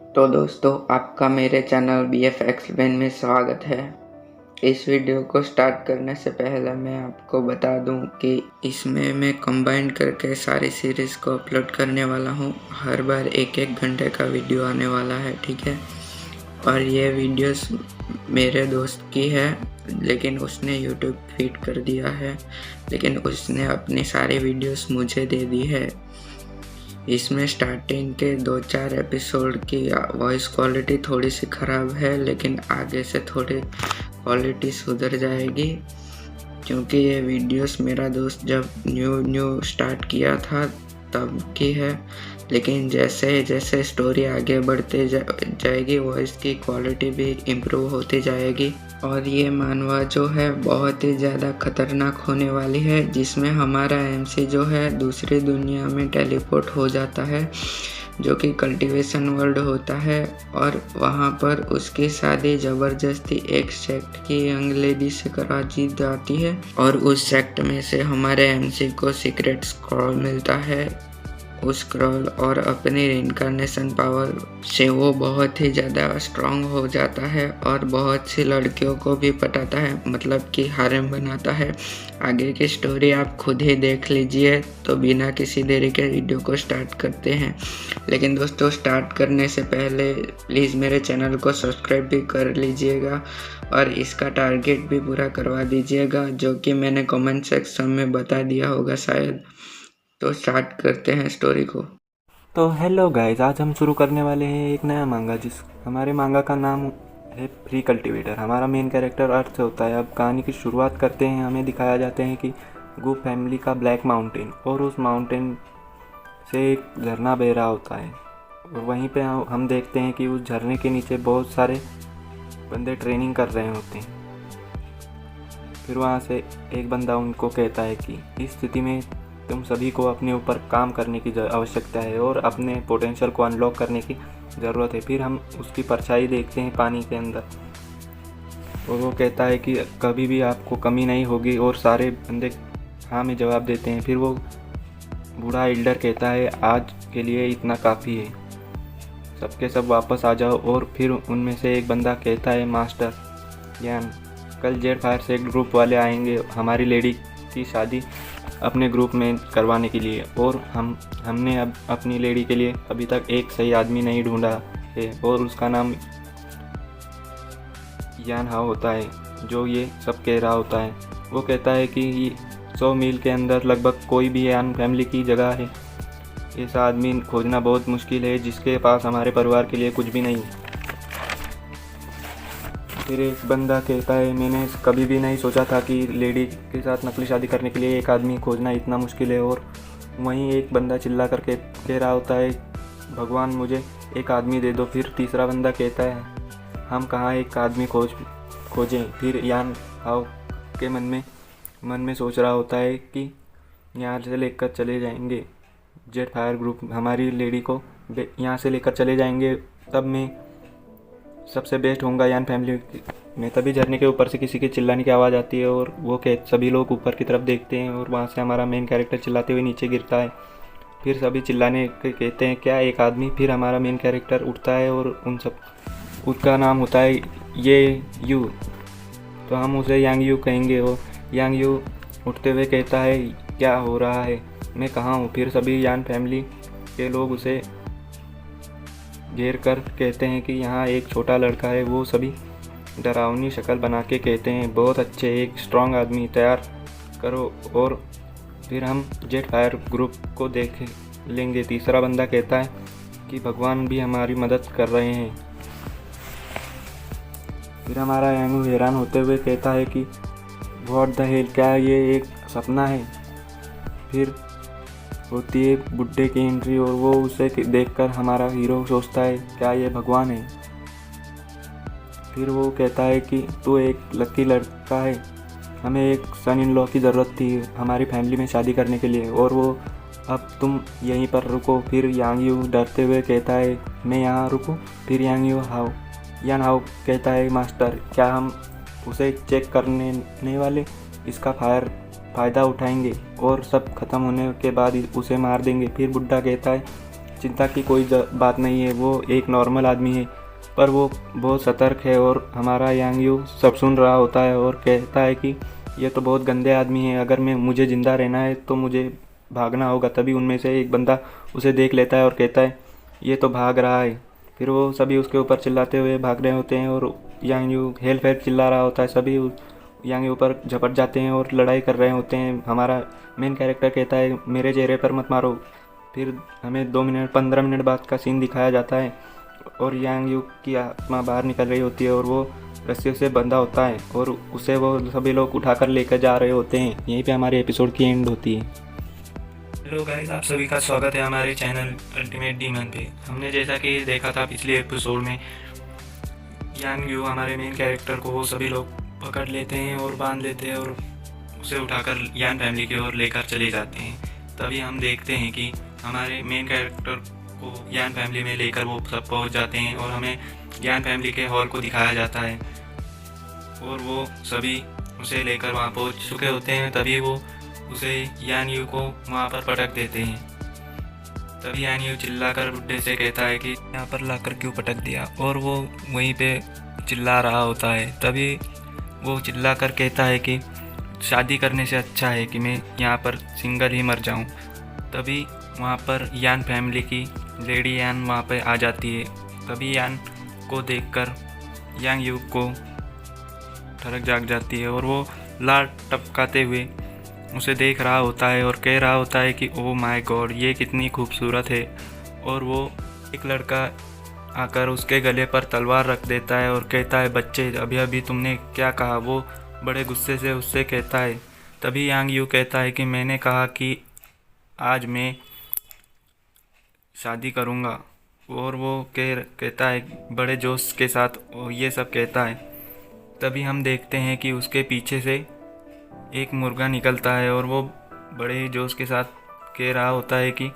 तो दोस्तों, आपका मेरे चैनल BF एक्सप्लेन में स्वागत है। इस वीडियो को स्टार्ट करने से पहले मैं आपको बता दूं कि इसमें मैं कंबाइन करके सारी सीरीज़ को अपलोड करने वाला हूं। हर बार एक घंटे का वीडियो आने वाला है, ठीक है। और ये वीडियोस मेरे दोस्त की है, लेकिन उसने यूट्यूब फीड कर दिया है, लेकिन उसने अपनी सारी वीडियोस मुझे दे दी है। इसमें स्टार्टिंग के 2-4 एपिसोड की वॉइस क्वालिटी थोड़ी सी ख़राब है, लेकिन आगे से थोड़ी क्वालिटी सुधर जाएगी, क्योंकि ये वीडियोस मेरा दोस्त जब न्यू स्टार्ट किया था तब की है। लेकिन जैसे जैसे स्टोरी आगे बढ़ते जाएगी, वॉइस की क्वालिटी भी इम्प्रूव होती जाएगी। और ये मानवा जो है बहुत ही ज़्यादा खतरनाक होने वाली है, जिसमें हमारा MC जो है दूसरी दुनिया में टेलीपोर्ट हो जाता है, जो कि कल्टीवेशन वर्ल्ड होता है। और वहाँ पर उसकी शादी ज़बरदस्ती एक सेक्ट की यंग लेडी से करा दी जाती है, और उस सेक्ट में से हमारे MC को सीक्रेट स्क्रॉल मिलता है। उस स्क्रॉल और अपनी रिइंकार्नेशन पावर से वो बहुत ही ज़्यादा स्ट्रांग हो जाता है और बहुत सी लड़कियों को भी पटाता है, मतलब कि हारेम बनाता है। आगे की स्टोरी आप खुद ही देख लीजिए। तो बिना किसी देरी के वीडियो को स्टार्ट करते हैं। लेकिन दोस्तों, स्टार्ट करने से पहले प्लीज़ मेरे चैनल को सब्सक्राइब भी कर लीजिएगा और इसका टारगेट भी पूरा करवा दीजिएगा, जो कि मैंने कमेंट सेक्शन में बता दिया होगा शायद। तो स्टार्ट करते हैं स्टोरी को। तो हेलो गाइस, आज हम शुरू करने वाले हैं एक नया मांगा। हमारे मांगा का नाम है फ्री कल्टीवेटर। हमारा मेन कैरेक्टर अर्थ से होता है। अब कहानी की शुरुआत करते हैं। हमें दिखाया जाते हैं कि गू फैमिली का ब्लैक माउंटेन, और उस माउंटेन से एक झरना बह रहा होता है। और वहीं पे हम देखते हैं कि उस झरने के नीचे बहुत सारे बंदे ट्रेनिंग कर रहे होते हैं। फिर वहाँ से एक बंदा उनको कहता है कि इस स्थिति में तुम सभी को अपने ऊपर काम करने की आवश्यकता है और अपने पोटेंशियल को अनलॉक करने की ज़रूरत है। फिर हम उसकी परछाई देखते हैं पानी के अंदर, और वो कहता है कि कभी भी आपको कमी नहीं होगी, और सारे बंदे हाँ में जवाब देते हैं। फिर वो बूढ़ा एल्डर कहता है आज के लिए इतना काफ़ी है, सबके सब वापस आ जाओ। और फिर उनमें से एक बंदा कहता है मास्टर यान, कल जेट फायर से एक ग्रुप वाले आएंगे हमारी लेडी की शादी अपने ग्रुप में करवाने के लिए, और हमने अब अपनी लेडी के लिए अभी तक एक सही आदमी नहीं ढूंढा है, और उसका नाम यान हाउ होता है, जो ये सब कह रहा होता है। वो कहता है कि 100 मील के अंदर लगभग कोई भी यान फैमिली की जगह है। ऐसा आदमी खोजना बहुत मुश्किल है जिसके पास हमारे परिवार के लिए कुछ भी नहीं। फिर एक बंदा कहता है मैंने कभी भी नहीं सोचा था कि लेडी के साथ नकली शादी करने के लिए एक आदमी खोजना इतना मुश्किल है। और वहीं एक बंदा चिल्ला कर कह रहा होता है भगवान मुझे एक आदमी दे दो। फिर तीसरा बंदा कहता है हम कहाँ एक आदमी खोजें। फिर यान हाउ के मन में सोच रहा होता है कि यहाँ से लेकर चले जाएंगे जेट फायर ग्रुप, हमारी लेडी को यहाँ से लेकर चले जाएंगे, तब मैं सबसे बेस्ट होऊंगा यान फैमिली में। तभी झरने के ऊपर से किसी के चिल्लाने की आवाज़ आती है, और वो सभी लोग ऊपर की तरफ देखते हैं, और वहाँ से हमारा मेन कैरेक्टर चिल्लाते हुए नीचे गिरता है। फिर सभी चिल्लाने के कहते हैं क्या एक आदमी। फिर हमारा मेन कैरेक्टर उठता है, और उसका नाम होता है ये यू, तो हम उसे यांग यू कहेंगे। और यांग यू उठते हुए कहता है क्या हो रहा है, मैं कहाँ हूँ। फिर सभी यान फैमिली के लोग उसे घेर कर कहते हैं कि यहाँ एक छोटा लड़का है। वो सभी डरावनी शक्ल बना के कहते हैं बहुत अच्छे, एक स्ट्रांग आदमी तैयार करो। और फिर हम जेट फायर ग्रुप को देख लेंगे। तीसरा बंदा कहता है कि भगवान भी हमारी मदद कर रहे हैं। फिर हमारा यांगू हैरान होते हुए कहता है कि व्हाट द हेल, क्या ये एक सपना है। फिर होती है बुड्ढे की एंट्री, और वो उसे देखकर हमारा हीरो सोचता है क्या ये भगवान है। फिर वो कहता है कि तू एक लकी लड़का है, हमें एक सन इन लॉ की ज़रूरत थी हमारी फैमिली में शादी करने के लिए, और वो अब तुम यहीं पर रुको। फिर यांग यू डरते हुए कहता है मैं यहाँ रुकूँ। फिर यान हाउ कहता है मास्टर क्या हम उसे चेक करने वाले इसका फ़ायदा उठाएंगे और सब खत्म होने के बाद उसे मार देंगे। फिर बुड्ढा कहता है चिंता की कोई बात नहीं है, वो एक नॉर्मल आदमी है, पर वो बहुत सतर्क है और हमारा यांग यू सब सुन रहा होता है और कहता है कि ये तो बहुत गंदे आदमी है, अगर मुझे ज़िंदा रहना है तो मुझे भागना होगा। तभी उनमें से एक बंदा उसे देख लेता है और कहता है ये तो भाग रहा है। फिर वो सभी उसके ऊपर चिल्लाते हुए भाग रहे होते हैं और यांग यू हेल्प हेल्प चिल्ला रहा होता है। सभी यांग यू पर झपट जाते हैं और लड़ाई कर रहे होते हैं। हमारा मेन कैरेक्टर कहता है मेरे चेहरे पर मत मारो। फिर हमें 15 मिनट बाद का सीन दिखाया जाता है और यांग यू की आत्मा बाहर निकल रही होती है और वो रस्सियों से बंधा होता है और उसे वो सभी लोग उठाकर लेकर जा रहे होते हैं। यहीं पे हमारे एपिसोड की एंड होती है। हेलो गाइस, आप सभी का स्वागत है हमारे चैनल अल्टीमेट डीमन पे। हमने जैसा कि देखा था पिछले एपिसोड में, यांग यू हमारे मेन कैरेक्टर को वो सभी लोग पकड़ लेते हैं और बांध लेते हैं और उसे उठाकर यान फैमिली की ओर लेकर चले जाते हैं। तभी हम देखते हैं कि हमारे मेन कैरेक्टर को यान फैमिली में लेकर वो सब पहुंच जाते हैं और हमें यान फैमिली के हॉल को दिखाया जाता है और वो सभी उसे लेकर वहाँ पहुँच चुके होते हैं। तभी वो उसे यान यू को वहाँ पर पटक देते हैं। तभी यान यू चिल्लाकर बुड्ढे से कहता है कि यहाँ पर लाकर क्यों पटक दिया, और वो वहीं पे चिल्ला रहा होता है। तभी वो चिल्लाकर कहता है कि शादी करने से अच्छा है कि मैं यहाँ पर सिंगल ही मर जाऊँ। तभी वहाँ पर यान फैमिली की लेडी यान वहाँ पे आ जाती है। तभी यान को देखकर यांग यू को ठरक जाग जाती है और वो लार टपकाते हुए उसे देख रहा होता है और कह रहा होता है कि ओह माय गॉड, ये कितनी खूबसूरत है। और वो एक लड़का आकर उसके गले पर तलवार रख देता है और कहता है बच्चे, अभी अभी तुमने क्या कहा। वो बड़े गुस्से से उससे कहता है। तभी यांग यू कहता है कि मैंने कहा कि आज मैं शादी करूँगा, और वो कहता है बड़े जोश के साथ और ये सब कहता है। तभी हम देखते हैं कि उसके पीछे से एक मुर्गा निकलता है और वो बड़े जोश के साथ कह रहा होता है कि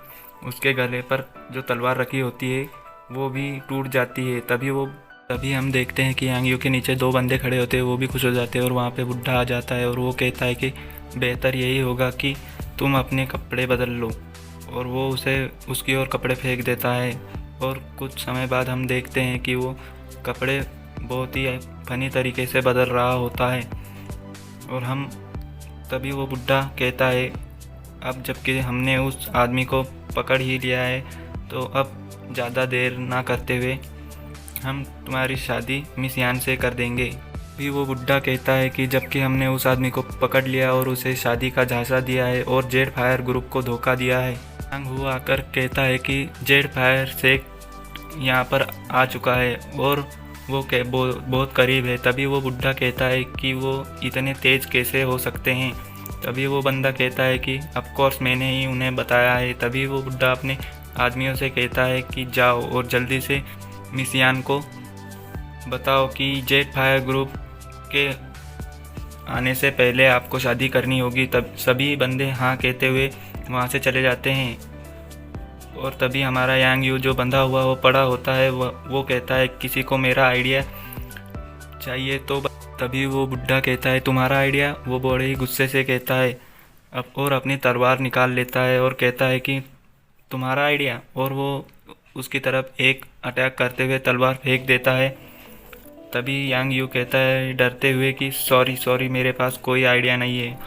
उसके गले पर जो तलवार रखी होती है वो भी टूट जाती है। तभी हम देखते हैं कि यांग यू के नीचे 2 बंदे खड़े होते हैं, वो भी खुश हो जाते हैं और वहाँ पे बुढ़ा आ जाता है और वो कहता है कि बेहतर यही होगा कि तुम अपने कपड़े बदल लो, और वो उसे उसकी ओर कपड़े फेंक देता है। और कुछ समय बाद हम देखते हैं कि वो कपड़े बहुत ही फनी तरीके से बदल रहा होता है। और हम तभी वो बुढ़ा कहता है अब जबकि हमने उस आदमी को पकड़ ही लिया है तो अब ज़्यादा देर ना करते हुए हम तुम्हारी शादी मिस यान से कर देंगे। भी वो बुढ़ा कहता है कि जबकि हमने उस आदमी को पकड़ लिया और उसे शादी का झांसा दिया है और जेड फायर ग्रुप को धोखा दिया है। यांग हू आकर कहता है कि जेड फायर से यहाँ पर आ चुका है और वो बहुत करीब है। तभी वो बुढ़ा कहता है कि वो इतने तेज़ कैसे हो सकते हैं। तभी वो बंदा कहता है कि ऑफ कोर्स मैंने ही उन्हें बताया है। तभी वो बुढ़ा अपने आदमियों से कहता है कि जाओ और जल्दी से मिस यान को बताओ कि जेड फायर ग्रुप के आने से पहले आपको शादी करनी होगी। तब सभी बंदे हाँ कहते हुए वहाँ से चले जाते हैं। और तभी हमारा यांग यू जो बंधा हुआ वो पड़ा होता है, वो कहता है किसी को मेरा आइडिया चाहिए तो तभी वो बुढ़ा कहता है तुम्हारा आइडिया। वो बड़े ही गुस्से से कहता है और अपनी तलवार निकाल लेता है और कहता है कि तुम्हारा आइडिया, और वो उसकी तरफ एक अटैक करते हुए तलवार फेंक देता है। तभी यांग यू कहता है डरते हुए कि सॉरी मेरे पास कोई आइडिया नहीं है।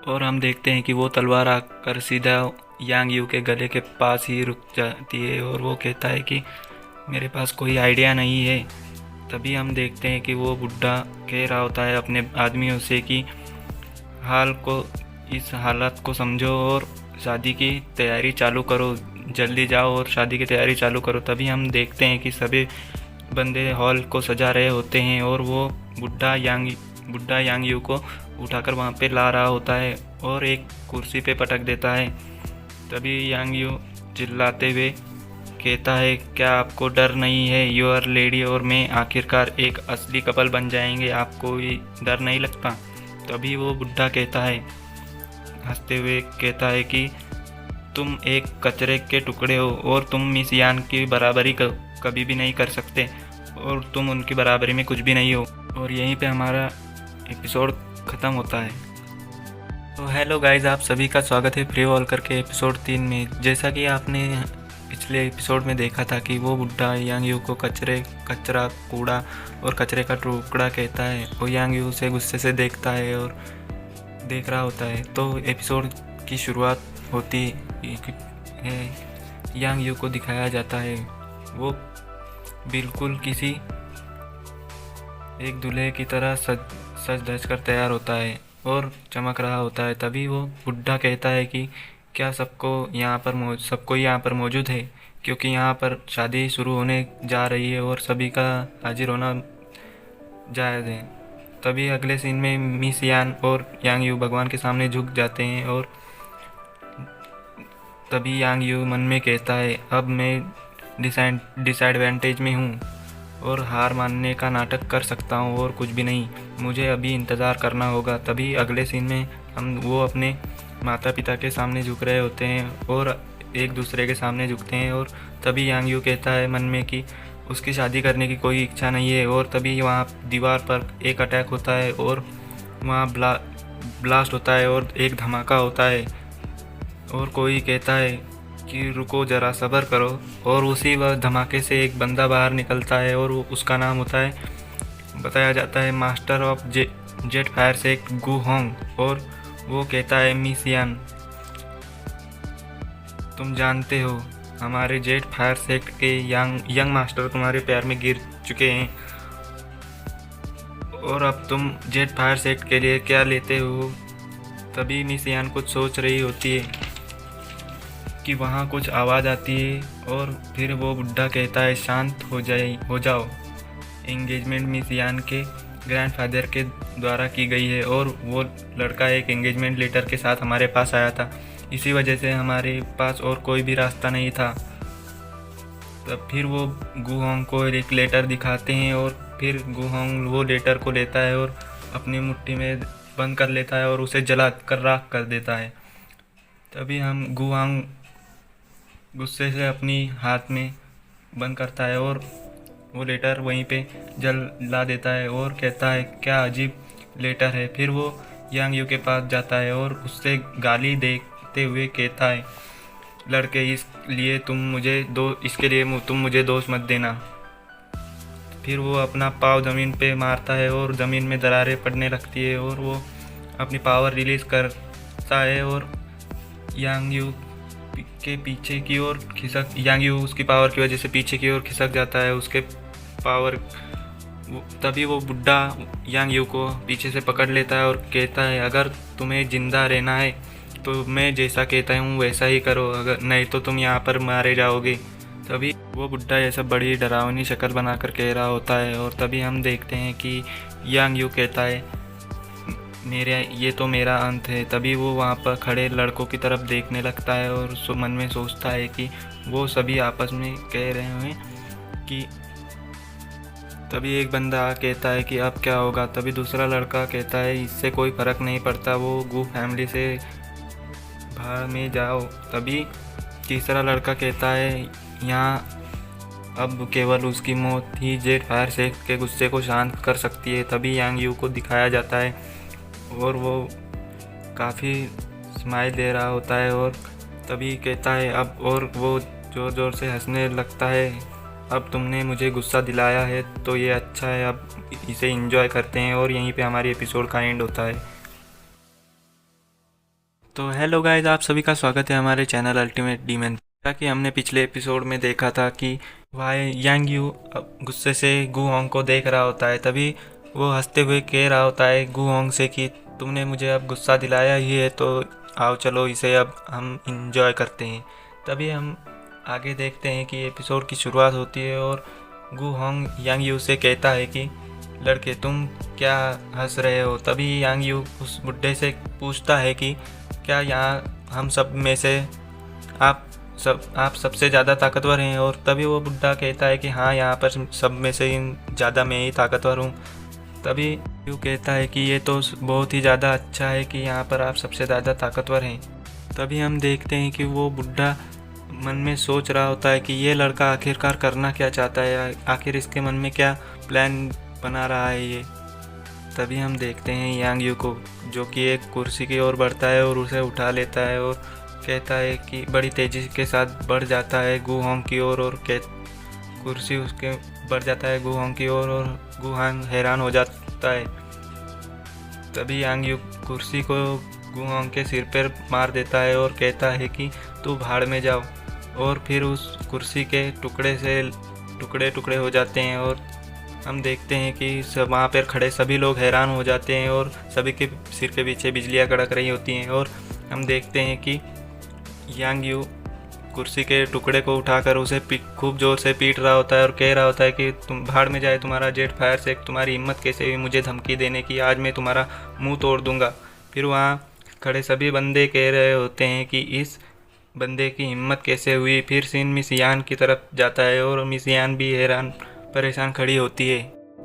और हम देखते हैं कि वो तलवार आकर सीधा यांग यू के गले के पास ही रुक जाती है और वो कहता है कि मेरे पास कोई आइडिया नहीं है। तभी हम देखते हैं कि वो बुढ़ा कह रहा होता है अपने आदमियों से कि इस हालत को समझो और शादी की तैयारी चालू करो, जल्दी जाओ और शादी की तैयारी चालू करो। तभी हम देखते हैं कि सभी बंदे हॉल को सजा रहे होते हैं और वो बुढ़ा यांग यू को उठाकर वहाँ पे ला रहा होता है और एक कुर्सी पे पटक देता है। तभी यांग यू चिल्लाते हुए कहता है क्या आपको डर नहीं है, योर लेडी और मैं आखिरकार एक असली कपल बन जाएंगे, आपको भी डर नहीं लगता। तभी वो बुढ़ा कहता है हंसते हुए कहता है कि तुम एक कचरे के टुकड़े हो और तुम मिस यान की बराबरी कभी भी नहीं कर सकते और तुम उनकी बराबरी में कुछ भी नहीं हो। और यहीं पे हमारा एपिसोड ख़त्म होता है। तो हेलो गाइस, आप सभी का स्वागत है फ्री वॉल करके एपिसोड 3 में। जैसा कि आपने पिछले एपिसोड में देखा था कि वो बुड्ढा यांग यू को कचरा कूड़ा और कचरे का टुकड़ा कहता है। वो यांग यू से गुस्से से देखता है और देख रहा होता है। तो एपिसोड की शुरुआत होती है, यांग यू को दिखाया जाता है वो बिल्कुल किसी एक दूल्हे की तरह सज धज कर तैयार होता है और चमक रहा होता है। तभी वो बुड्ढा कहता है कि क्या सबको यहाँ पर मौजूद है, क्योंकि यहाँ पर शादी शुरू होने जा रही है और सभी का हाजिर होना जायज़ है। तभी अगले सीन में मिस यान और यांग यू भगवान के सामने झुक जाते हैं और तभी यांग यू मन में कहता है, अब मैं डिसएडवांटेज में हूँ और हार मानने का नाटक कर सकता हूँ और कुछ भी नहीं, मुझे अभी इंतज़ार करना होगा। तभी अगले सीन में वो अपने माता पिता के सामने झुक रहे होते हैं और एक दूसरे के सामने झुकते हैं। और तभी यांग यू कहता है मन में कि उसकी शादी करने की कोई इच्छा नहीं है। और तभी वहाँ दीवार पर एक अटैक होता है और वहाँ ब्लास्ट होता है और एक धमाका होता है और कोई कहता है कि रुको ज़रा सब्र करो। और उसी वक्त धमाके से एक बंदा बाहर निकलता है और उसका नाम होता है, बताया जाता है, master of jet fire sect गु होंग। और वो कहता है, मिस यान, तुम जानते हो हमारे जेट फायर सेक्ट के यंग मास्टर तुम्हारे प्यार में गिर चुके हैं और अब तुम जेट फायर सेक्ट के लिए क्या लेते हो। तभी मिस यान कुछ सोच रही होती है कि वहाँ कुछ आवाज़ आती है और फिर वो बुड्ढा कहता है, शांत हो जाओ। एंगेजमेंट मिस यान के ग्रैंडफादर के द्वारा की गई है और वो लड़का एक एंगेजमेंट लेटर के साथ हमारे पास आया था, इसी वजह से हमारे पास और कोई भी रास्ता नहीं था। तब फिर वो गु होंग को एक लेटर दिखाते हैं और फिर गु होंग वो लेटर को लेता है और अपनी मुट्ठी में बंद कर लेता है और उसे जला कर राख कर देता है। तभी हम गु होंग गुस्से से अपनी हाथ में बंद करता है और वो लेटर वहीं पे जला देता है और कहता है, क्या अजीब लेटर है। फिर वो यांग यू के पास जाता है और उससे गाली देते हुए कहता है, लड़के इसके लिए तुम मुझे दोष मत देना। फिर वो अपना पाँव ज़मीन पे मारता है और ज़मीन में दरारें पड़ने लगती है और वो अपनी पावर रिलीज़ करता है और यांग यू के पीछे की ओर यांग यू उसकी पावर की वजह से पीछे की ओर खिसक जाता है उसके पावर। तभी वो बुड्ढा यांग यू को पीछे से पकड़ लेता है और कहता है, अगर तुम्हें ज़िंदा रहना है तो मैं जैसा कहता हूँ वैसा ही करो, अगर नहीं तो तुम यहाँ पर मारे जाओगे। तभी वो बुड्ढा ये सब बड़ी डरावनी शक्ल बनाकर कह रहा होता है और तभी हम देखते हैं कि यांग यू कहता है, ये तो मेरा अंत है। तभी वो वहाँ पर खड़े लड़कों की तरफ देखने लगता है और मन में सोचता है कि वो सभी आपस में कह रहे हैं कि तभी एक बंदा कहता है कि अब क्या होगा। तभी दूसरा लड़का कहता है, इससे कोई फ़र्क नहीं पड़ता, वो गु फैमिली से बाहर में जाओ। तभी तीसरा लड़का कहता है, यहाँ अब केवल उसकी मौत ही जेट फायर सेक्ट के गुस्से को शांत कर सकती है। तभी यांग यू को दिखाया जाता है और वो काफ़ी स्माइल दे रहा होता है और तभी कहता है अब, और वो ज़ोर ज़ोर से हंसने लगता है, अब तुमने मुझे गुस्सा दिलाया है तो ये अच्छा है, अब इसे एंजॉय करते हैं। और यहीं पे हमारी एपिसोड का एंड होता है। तो हेलो गाइस, आप सभी का स्वागत है हमारे चैनल अल्टीमेट डीमन। जैसा कि हमने पिछले एपिसोड में देखा था कि वह यांग यू गुस्से से गु होंग को देख रहा होता है। तभी वो हंसते हुए कह रहा होता है गु होंग से कि तुमने मुझे अब गुस्सा दिलाया ही है तो आओ चलो इसे अब हम इंजॉय करते हैं। तभी हम आगे देखते हैं कि एपिसोड की शुरुआत होती है और गु होंग यांग यू से कहता है कि लड़के तुम क्या हंस रहे हो। तभी यांग यू उस बुड्ढे से पूछता है कि क्या यहाँ हम सब में से आप सबसे ज़्यादा ताकतवर हैं। और तभी वो बुड्ढा कहता है कि हाँ, यहाँ पर सब में से ज़्यादा मैं ही ताकतवर हूँ। तभी यू कहता है कि ये तो बहुत ही ज़्यादा अच्छा है कि यहाँ पर आप सबसे ज़्यादा ताकतवर हैं। तभी हम देखते हैं कि वो बुड्ढा मन में सोच रहा होता है कि ये लड़का आखिरकार करना क्या चाहता है, आखिर इसके मन में क्या प्लान बना रहा है ये। तभी हम देखते हैं यांग यू को, जो कि एक कुर्सी की ओर बढ़ता है और उसे उठा लेता है और कहता है कि बड़ी तेज़ी के साथ बढ़ जाता है गू होंग की ओर और कुर्सी उसके बढ़ जाता है गू होंग की ओर और गू होंग हैरान हो जाता है। तभी यांग यू कुर्सी को गू होंग के सिर पर मार देता है और कहता है कि तू भाड़ में जाओ, और फिर उस कुर्सी के टुकड़े टुकड़े हो जाते हैं और हम देखते हैं कि सब वहाँ पर खड़े सभी लोग हैरान हो जाते हैं और सभी के सिर के पीछे बिजलियाँ कड़क रही होती हैं। और हम देखते हैं कि यांग यू कुर्सी के टुकड़े को उठाकर उसे खूब जोर से पीट रहा होता है और कह रहा होता है कि तुम भाड़ में जाए तुम्हारा जेट फायर से, तुम्हारी हिम्मत कैसे हुई मुझे धमकी देने की, आज मैं तुम्हारा मुंह तोड़ दूंगा। फिर वहाँ खड़े सभी बंदे कह रहे होते हैं कि इस बंदे की हिम्मत कैसे हुई। फिर सीन मिस यान की तरफ जाता है और मिस यान भी हैरान परेशान खड़ी होती है।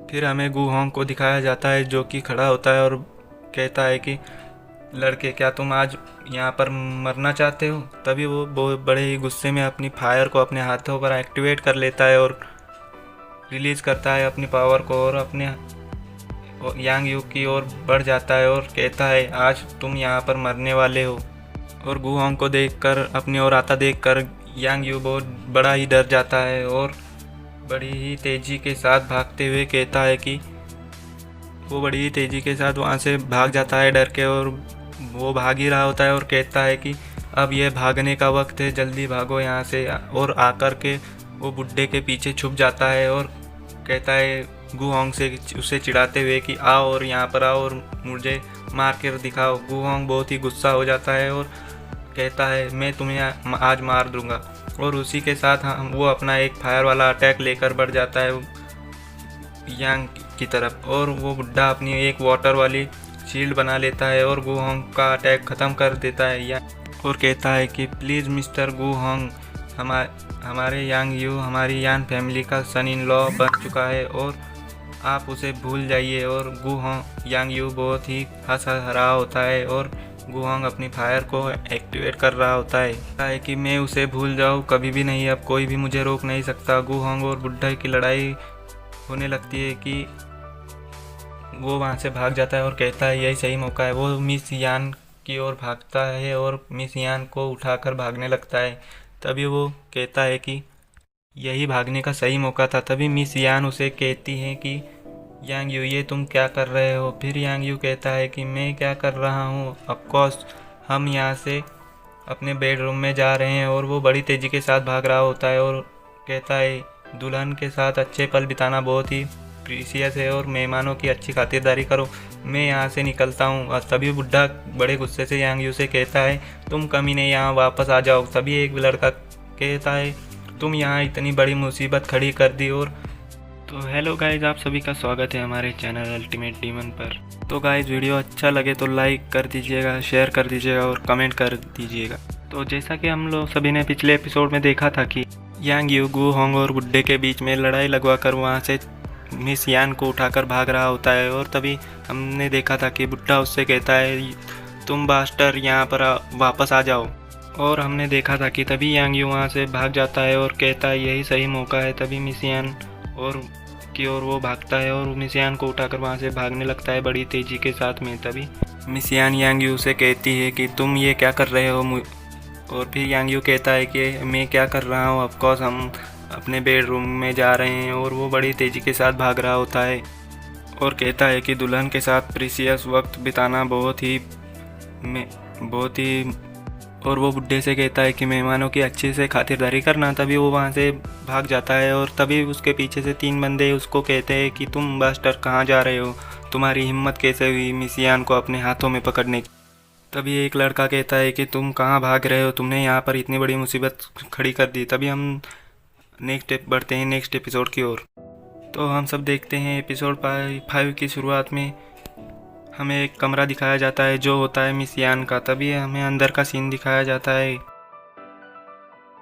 फिर हमें गू होंग को दिखाया जाता है, जो कि खड़ा होता है और कहता है कि लड़के, क्या तुम आज यहाँ पर मरना चाहते हो? तभी वो बहुत बड़े ही गुस्से में अपनी फायर को अपने हाथों पर एक्टिवेट कर लेता है और रिलीज़ करता है अपनी पावर को और अपने यांग यू की ओर बढ़ जाता है और कहता है आज तुम यहाँ पर मरने वाले हो। और गू होंग को देखकर, अपनी ओर आता देखकर यांग यू बहुत बड़ा ही डर जाता है और बड़ी ही तेज़ी के साथ भागते हुए कहता है कि वो बड़ी ही तेज़ी के साथ वहाँ से भाग जाता है डर के, और वो भाग ही रहा होता है और कहता है कि अब यह भागने का वक्त है, जल्दी भागो यहाँ से। और आकर के वो बुड्ढे के पीछे छुप जाता है और कहता है गू होंग से उसे चिढ़ाते हुए कि आओ और यहाँ पर आओ और मुझे मार कर दिखाओ। गू होंग बहुत ही गुस्सा हो जाता है और कहता है मैं तुम्हें आज मार दूंगा। और उसी के साथ वो अपना एक फायर वाला अटैक लेकर बढ़ जाता है यांग की तरफ, और वो बुड्ढा अपनी एक वाटर वाली शील्ड बना लेता है और गू होंग का अटैक ख़त्म कर देता है और कहता है कि प्लीज़ मिस्टर गू होंग, हमारे यांग यू हमारी यान फैमिली का सन इन लॉ बन चुका है और आप उसे भूल जाइए। और गू होंग यांग यू बहुत ही हंस रहा होता है और गू होंग अपनी फायर को एक्टिवेट कर रहा होता है कि मैं उसे भूल जाऊँ, कभी भी नहीं, अब कोई भी मुझे रोक नहीं सकता। गू होंग और बुड्ढे की लड़ाई होने लगती है कि वो वहाँ से भाग जाता है और कहता है यही सही मौका है। वो मिस यान की ओर भागता है और मिस यान को उठाकर भागने लगता है। तभी वो कहता है कि यही भागने का सही मौका था। तभी मिस यान उसे कहती है कि यांग यू ये तुम क्या कर रहे हो? फिर यांग यू कहता है कि मैं क्या कर रहा हूँ, ऑफकोर्स हम यहाँ से अपने बेडरूम में जा रहे हैं। और वो बड़ी तेज़ी के साथ भाग रहा होता है और कहता है दुल्हन के साथ अच्छे पल बिताना बहुत ही प्रीसियस है और मेहमानों की अच्छी खातिरदारी करो, मैं यहाँ से निकलता हूँ। और तभी बुड्ढा बड़े गुस्से से यांग यू से कहता है तुम कमीने यहाँ वापस आ जाओ। तभी एक लड़का कहता है तुम यहाँ इतनी बड़ी मुसीबत खड़ी कर दी। और तो हेलो गाइज, आप सभी का स्वागत है हमारे चैनल अल्टीमेट डीमन पर। तो गाइज वीडियो अच्छा लगे तो लाइक कर दीजिएगा, शेयर कर दीजिएगा और कमेंट कर दीजिएगा। तो जैसा कि हम लोग सभी ने पिछले एपिसोड में देखा था कि यांग यू गू होंग और बुड्ढे के बीच में लड़ाई लगवाकर वहाँ से मिस यान को उठाकर भाग रहा होता है। और तभी हमने देखा था कि बुड्ढा उससे कहता है तुम बास्टर यहाँ पर वापस आ जाओ। और हमने देखा था कि तभी यांग यू वहाँ से भाग जाता है और कहता है यही सही मौका है। तभी मिस यान और की ओर वो भागता है और मिस यान को उठाकर वहाँ से भागने लगता है बड़ी तेज़ी के साथ में। तभी मिस यान यांग यू से कहती है कि तुम ये क्या कर रहे हो? और फिर यांग यू कहता है कि मैं क्या कर रहा हूँ, ऑफकोर्स हम अपने बेडरूम में जा रहे हैं। और वो बड़ी तेज़ी के साथ भाग रहा होता है और कहता है कि दुल्हन के साथ प्रीसियस वक्त बिताना बहुत ही और वो बुड्ढे से कहता है कि मेहमानों की अच्छे से खातिरदारी करना। तभी वो वहाँ से भाग जाता है और तभी उसके पीछे से 3 बंदे उसको कहते हैं कि तुम बास्टर कहाँ जा रहे हो, तुम्हारी हिम्मत कैसे हुई मिस यान को अपने हाथों में पकड़ने की। तभी एक लड़का कहता है कि तुम कहाँ भाग रहे हो, तुमने यहाँ पर इतनी बड़ी मुसीबत खड़ी कर दी। तभी हम बढ़ते हैं नेक्स्ट एपिसोड की ओर। तो हम सब देखते हैं एपिसोड 5 की शुरुआत में हमें एक कमरा दिखाया जाता है जो होता है मिस यान का। तभी हमें अंदर का सीन दिखाया जाता है।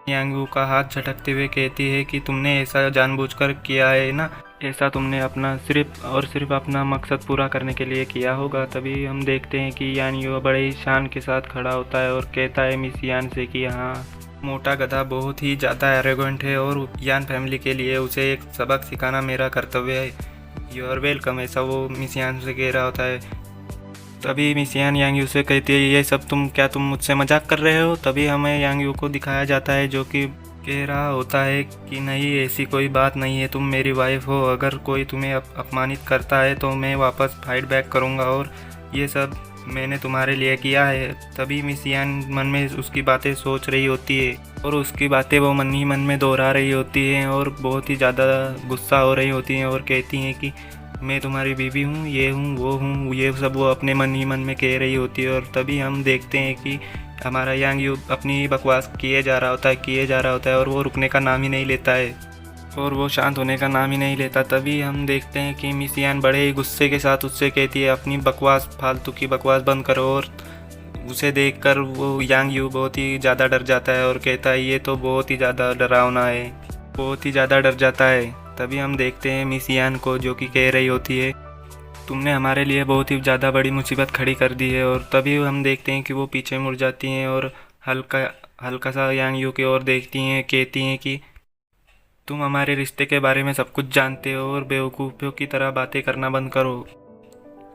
यांग यू का हाथ झटकते हुए कहती है कि तुमने ऐसा जानबूझकर किया है ना, ऐसा तुमने अपना सिर्फ और सिर्फ अपना मकसद पूरा करने के लिए किया होगा। तभी हम देखते हैं कि यांग यू बड़े ही शान के साथ खड़ा होता है और कहता है मिस यान से कि हाँ, मोटा गधा बहुत ही ज़्यादा एरोगेंट है और यान फैमिली के लिए उसे एक सबक सिखाना मेरा कर्तव्य है। यू आर वेलकम, ऐसा वो मिस यान से कह रहा होता है। तभी मिस यान यांग यू से कहती है ये सब तुम मुझसे मजाक कर रहे हो। तभी हमें यांग यू को दिखाया जाता है जो कि कह रहा होता है कि नहीं, ऐसी कोई बात नहीं है, तुम मेरी वाइफ हो, अगर कोई तुम्हें अपमानित करता है तो मैं वापस फाइट बैक करूँगा और ये सब मैंने तुम्हारे लिए किया है। तभी मिस यान मन में उसकी बातें सोच रही होती है और उसकी बातें वो मन ही मन में दोहरा रही होती हैं और बहुत ही ज़्यादा गुस्सा हो रही होती हैं और कहती हैं कि मैं तुम्हारी बीवी हूँ, ये हूँ, वो हूँ, ये सब वो अपने मन ही मन में कह रही होती है। और तभी हम देखते हैं कि हमारा यांग यू अपनी बकवास किए जा रहा होता है और वो रुकने का नाम ही नहीं लेता है और वो शांत होने का नाम ही नहीं लेता। तभी हम देखते हैं कि मिस यान बड़े ही गुस्से के साथ उससे कहती है अपनी बकवास, फालतू की बकवास बंद करो। और उसे देखकर वो यांग यू बहुत ही ज़्यादा डर जाता है और कहता है ये तो बहुत ही ज़्यादा डरावना है, बहुत ही ज़्यादा डर जाता है। तभी हम देखते हैं मिस यान को जो कि कह रही होती है तुमने हमारे लिए बहुत ही ज़्यादा बड़ी मुसीबत खड़ी कर दी है। और तभी हम देखते हैं कि वो पीछे मुड़ जाती हैं और हल्का सा यांग यू की ओर देखती हैं, कहती हैं कि तुम हमारे रिश्ते के बारे में सब कुछ जानते हो और बेवकूफ़ियों की तरह बातें करना बंद करो।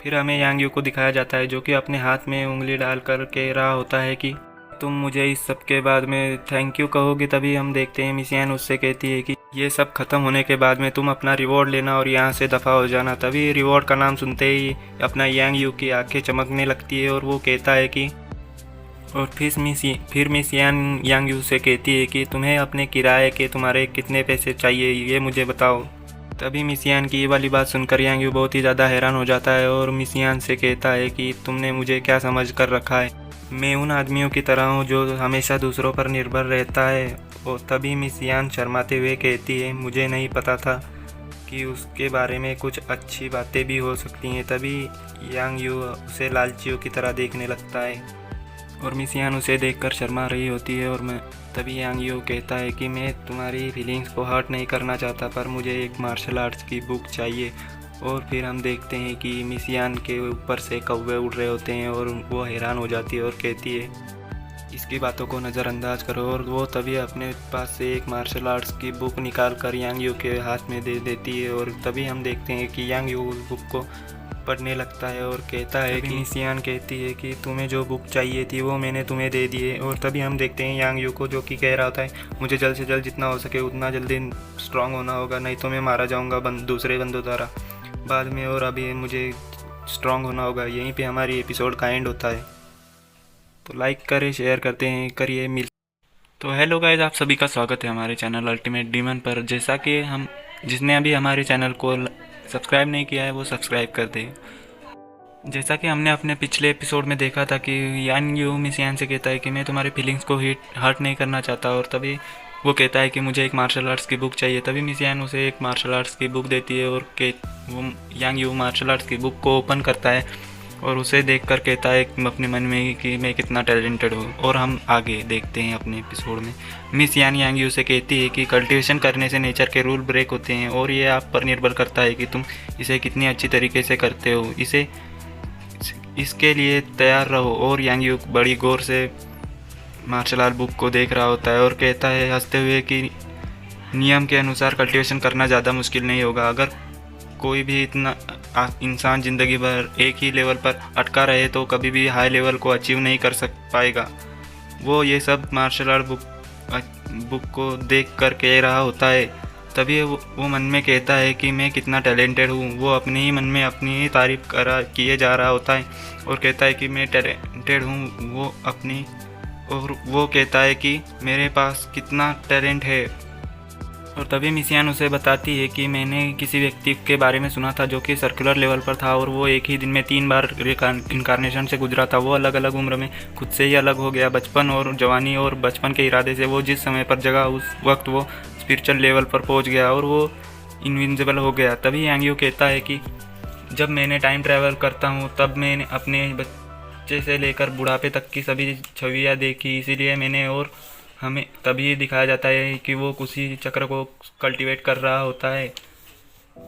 फिर हमें यांग यू को दिखाया जाता है जो कि अपने हाथ में उंगली डालकर कह रहा होता है कि तुम मुझे इस सब के बाद में थैंक यू कहोगे। तभी हम देखते हैं मिस यान उससे कहती है कि ये सब ख़त्म होने के बाद में तुम अपना रिवॉर्ड लेना और यहाँ से दफ़ा हो जाना। तभी रिवॉर्ड का नाम सुनते ही अपना यांग यू की आंखें चमकने लगती है और वो कहता है कि और फिर मिस यान यांग यू से कहती है कि तुम्हें अपने किराए के तुम्हारे कितने पैसे चाहिए ये मुझे बताओ। तभी मिस यान की ये वाली बात सुनकर यांग यू बहुत ही ज़्यादा हैरान हो जाता है और मिस यान से कहता है कि तुमने मुझे क्या समझ कर रखा है, मैं उन आदमियों की तरह हूँ जो हमेशा दूसरों पर निर्भर रहता है। और तभी मिस यान शर्माते हुए कहती है मुझे नहीं पता था कि उसके बारे में कुछ अच्छी बातें भी हो सकती हैं। तभी यांग यू उसे लालचियों की तरह देखने लगता है और मिस यान उसे देखकर शर्मा रही होती है। और तभी यांग यू कहता है कि मैं तुम्हारी फीलिंग्स को हर्ट नहीं करना चाहता पर मुझे एक मार्शल आर्ट्स की बुक चाहिए। और फिर हम देखते हैं कि मिस यान के ऊपर से कौवे उड़ रहे होते हैं और वो हैरान हो जाती है और कहती है इसकी बातों को नज़रअंदाज करो। और वो तभी अपने पास से एक मार्शल आर्ट्स की बुक निकाल कर यांग यू के हाथ में दे देती है। और तभी हम देखते हैं कि यांग यू उस बुक को पढ़ने लगता है और कहता है कि मिस यान कहती है कि तुम्हें जो बुक चाहिए थी वो मैंने तुम्हें दे दी है। और तभी हम देखते हैं यांग यू को जो कि कह रहा होता है मुझे जल्द से जल्द जितना हो सके उतना जल्दी स्ट्रांग होना होगा, नहीं तो मैं मारा जाऊँगा दूसरे बंदों द्वारा बाद में, और अभी मुझे स्ट्रांग होना होगा। यहीं पे हमारी एपिसोड का एंड होता है। तो लाइक करें, शेयर करते हैं, करिए मिल। तो हेलो गाइस, आप सभी का स्वागत है हमारे चैनल अल्टीमेट डीमन पर। जैसा कि जिसने अभी हमारे चैनल को सब्सक्राइब नहीं किया है वो सब्सक्राइब कर दे। जैसा कि हमने अपने पिछले एपिसोड में देखा था कि यांग यू मिस यान से कहता है कि मैं तुम्हारे फीलिंग्स को हर्ट नहीं करना चाहता और तभी वो कहता है कि मुझे एक मार्शल आर्ट्स की बुक चाहिए। तभी मिस यान उसे एक मार्शल आर्ट्स की बुक देती है और वो यांग यू मार्शल आर्ट्स की बुक को ओपन करता है और उसे देखकर कहता है अपने मन में कि मैं कितना टैलेंटेड हूँ। और हम आगे देखते हैं अपने एपिसोड में। मिस यान यांग यू से कहती है कि कल्टीवेशन करने से नेचर के रूल ब्रेक होते हैं और ये आप पर निर्भर करता है कि तुम इसे कितनी अच्छी तरीके से करते हो, इसके लिए तैयार रहो। और यांग यू बड़ी गौर से मार्शल आर्ट बुक को देख रहा होता है और कहता है हंसते हुए कि नियम के अनुसार कल्टीवेशन करना ज़्यादा मुश्किल नहीं होगा। अगर कोई भी इतना इंसान ज़िंदगी भर एक ही लेवल पर अटका रहे तो कभी भी हाई लेवल को अचीव नहीं कर पाएगा। वो ये सब मार्शल आर्ट बुक को देख कर कह रहा होता है। तभी वो मन में कहता है कि मैं कितना टैलेंटेड हूँ। वो अपने ही मन में अपनी ही तारीफ किए जा रहा होता है और कहता है कि मैं टैलेंटेड हूँ। वो कहता है कि मेरे पास कितना टैलेंट है। और तभी मिस यान उसे बताती है कि मैंने किसी व्यक्ति के बारे में सुना था जो कि सर्कुलर लेवल पर था और वो एक ही दिन में 3 बार इनकारनेशन से गुजरा था। वो अलग अलग उम्र में खुद से ही अलग हो गया, बचपन और जवानी और बचपन के इरादे से वो जिस समय पर जगह उस वक्त वो स्पिरिचुअल लेवल पर पहुंच गया और वो इनविंसिबल हो गया। तभी यांग यू कहता है कि जब मैंने टाइम ट्रैवल करता हूँ तब मैंने अपने बच्चे से लेकर बुढ़ापे तक की सभी छवियाँ देखी, इसीलिए मैंने। और हमें तभी दिखाया जाता है कि वो उसी चक्र को कल्टीवेट कर रहा होता है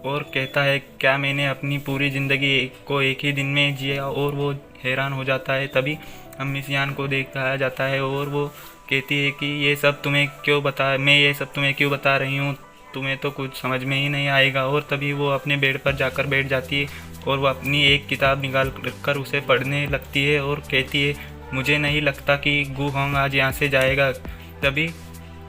और कहता है क्या मैंने अपनी पूरी ज़िंदगी को एक ही दिन में जिया, और वो हैरान हो जाता है। तभी हम मिस यान को दिखाया जाता है और वो कहती है कि मैं ये सब तुम्हें क्यों बता रही हूँ, तुम्हें तो कुछ समझ में ही नहीं आएगा। और तभी वो अपने बेड पर जाकर बैठ जाती है और वो अपनी एक किताब निकाल कर उसे पढ़ने लगती है और कहती है, मुझे नहीं लगता कि गु होंग आज यहाँ से जाएगा, तभी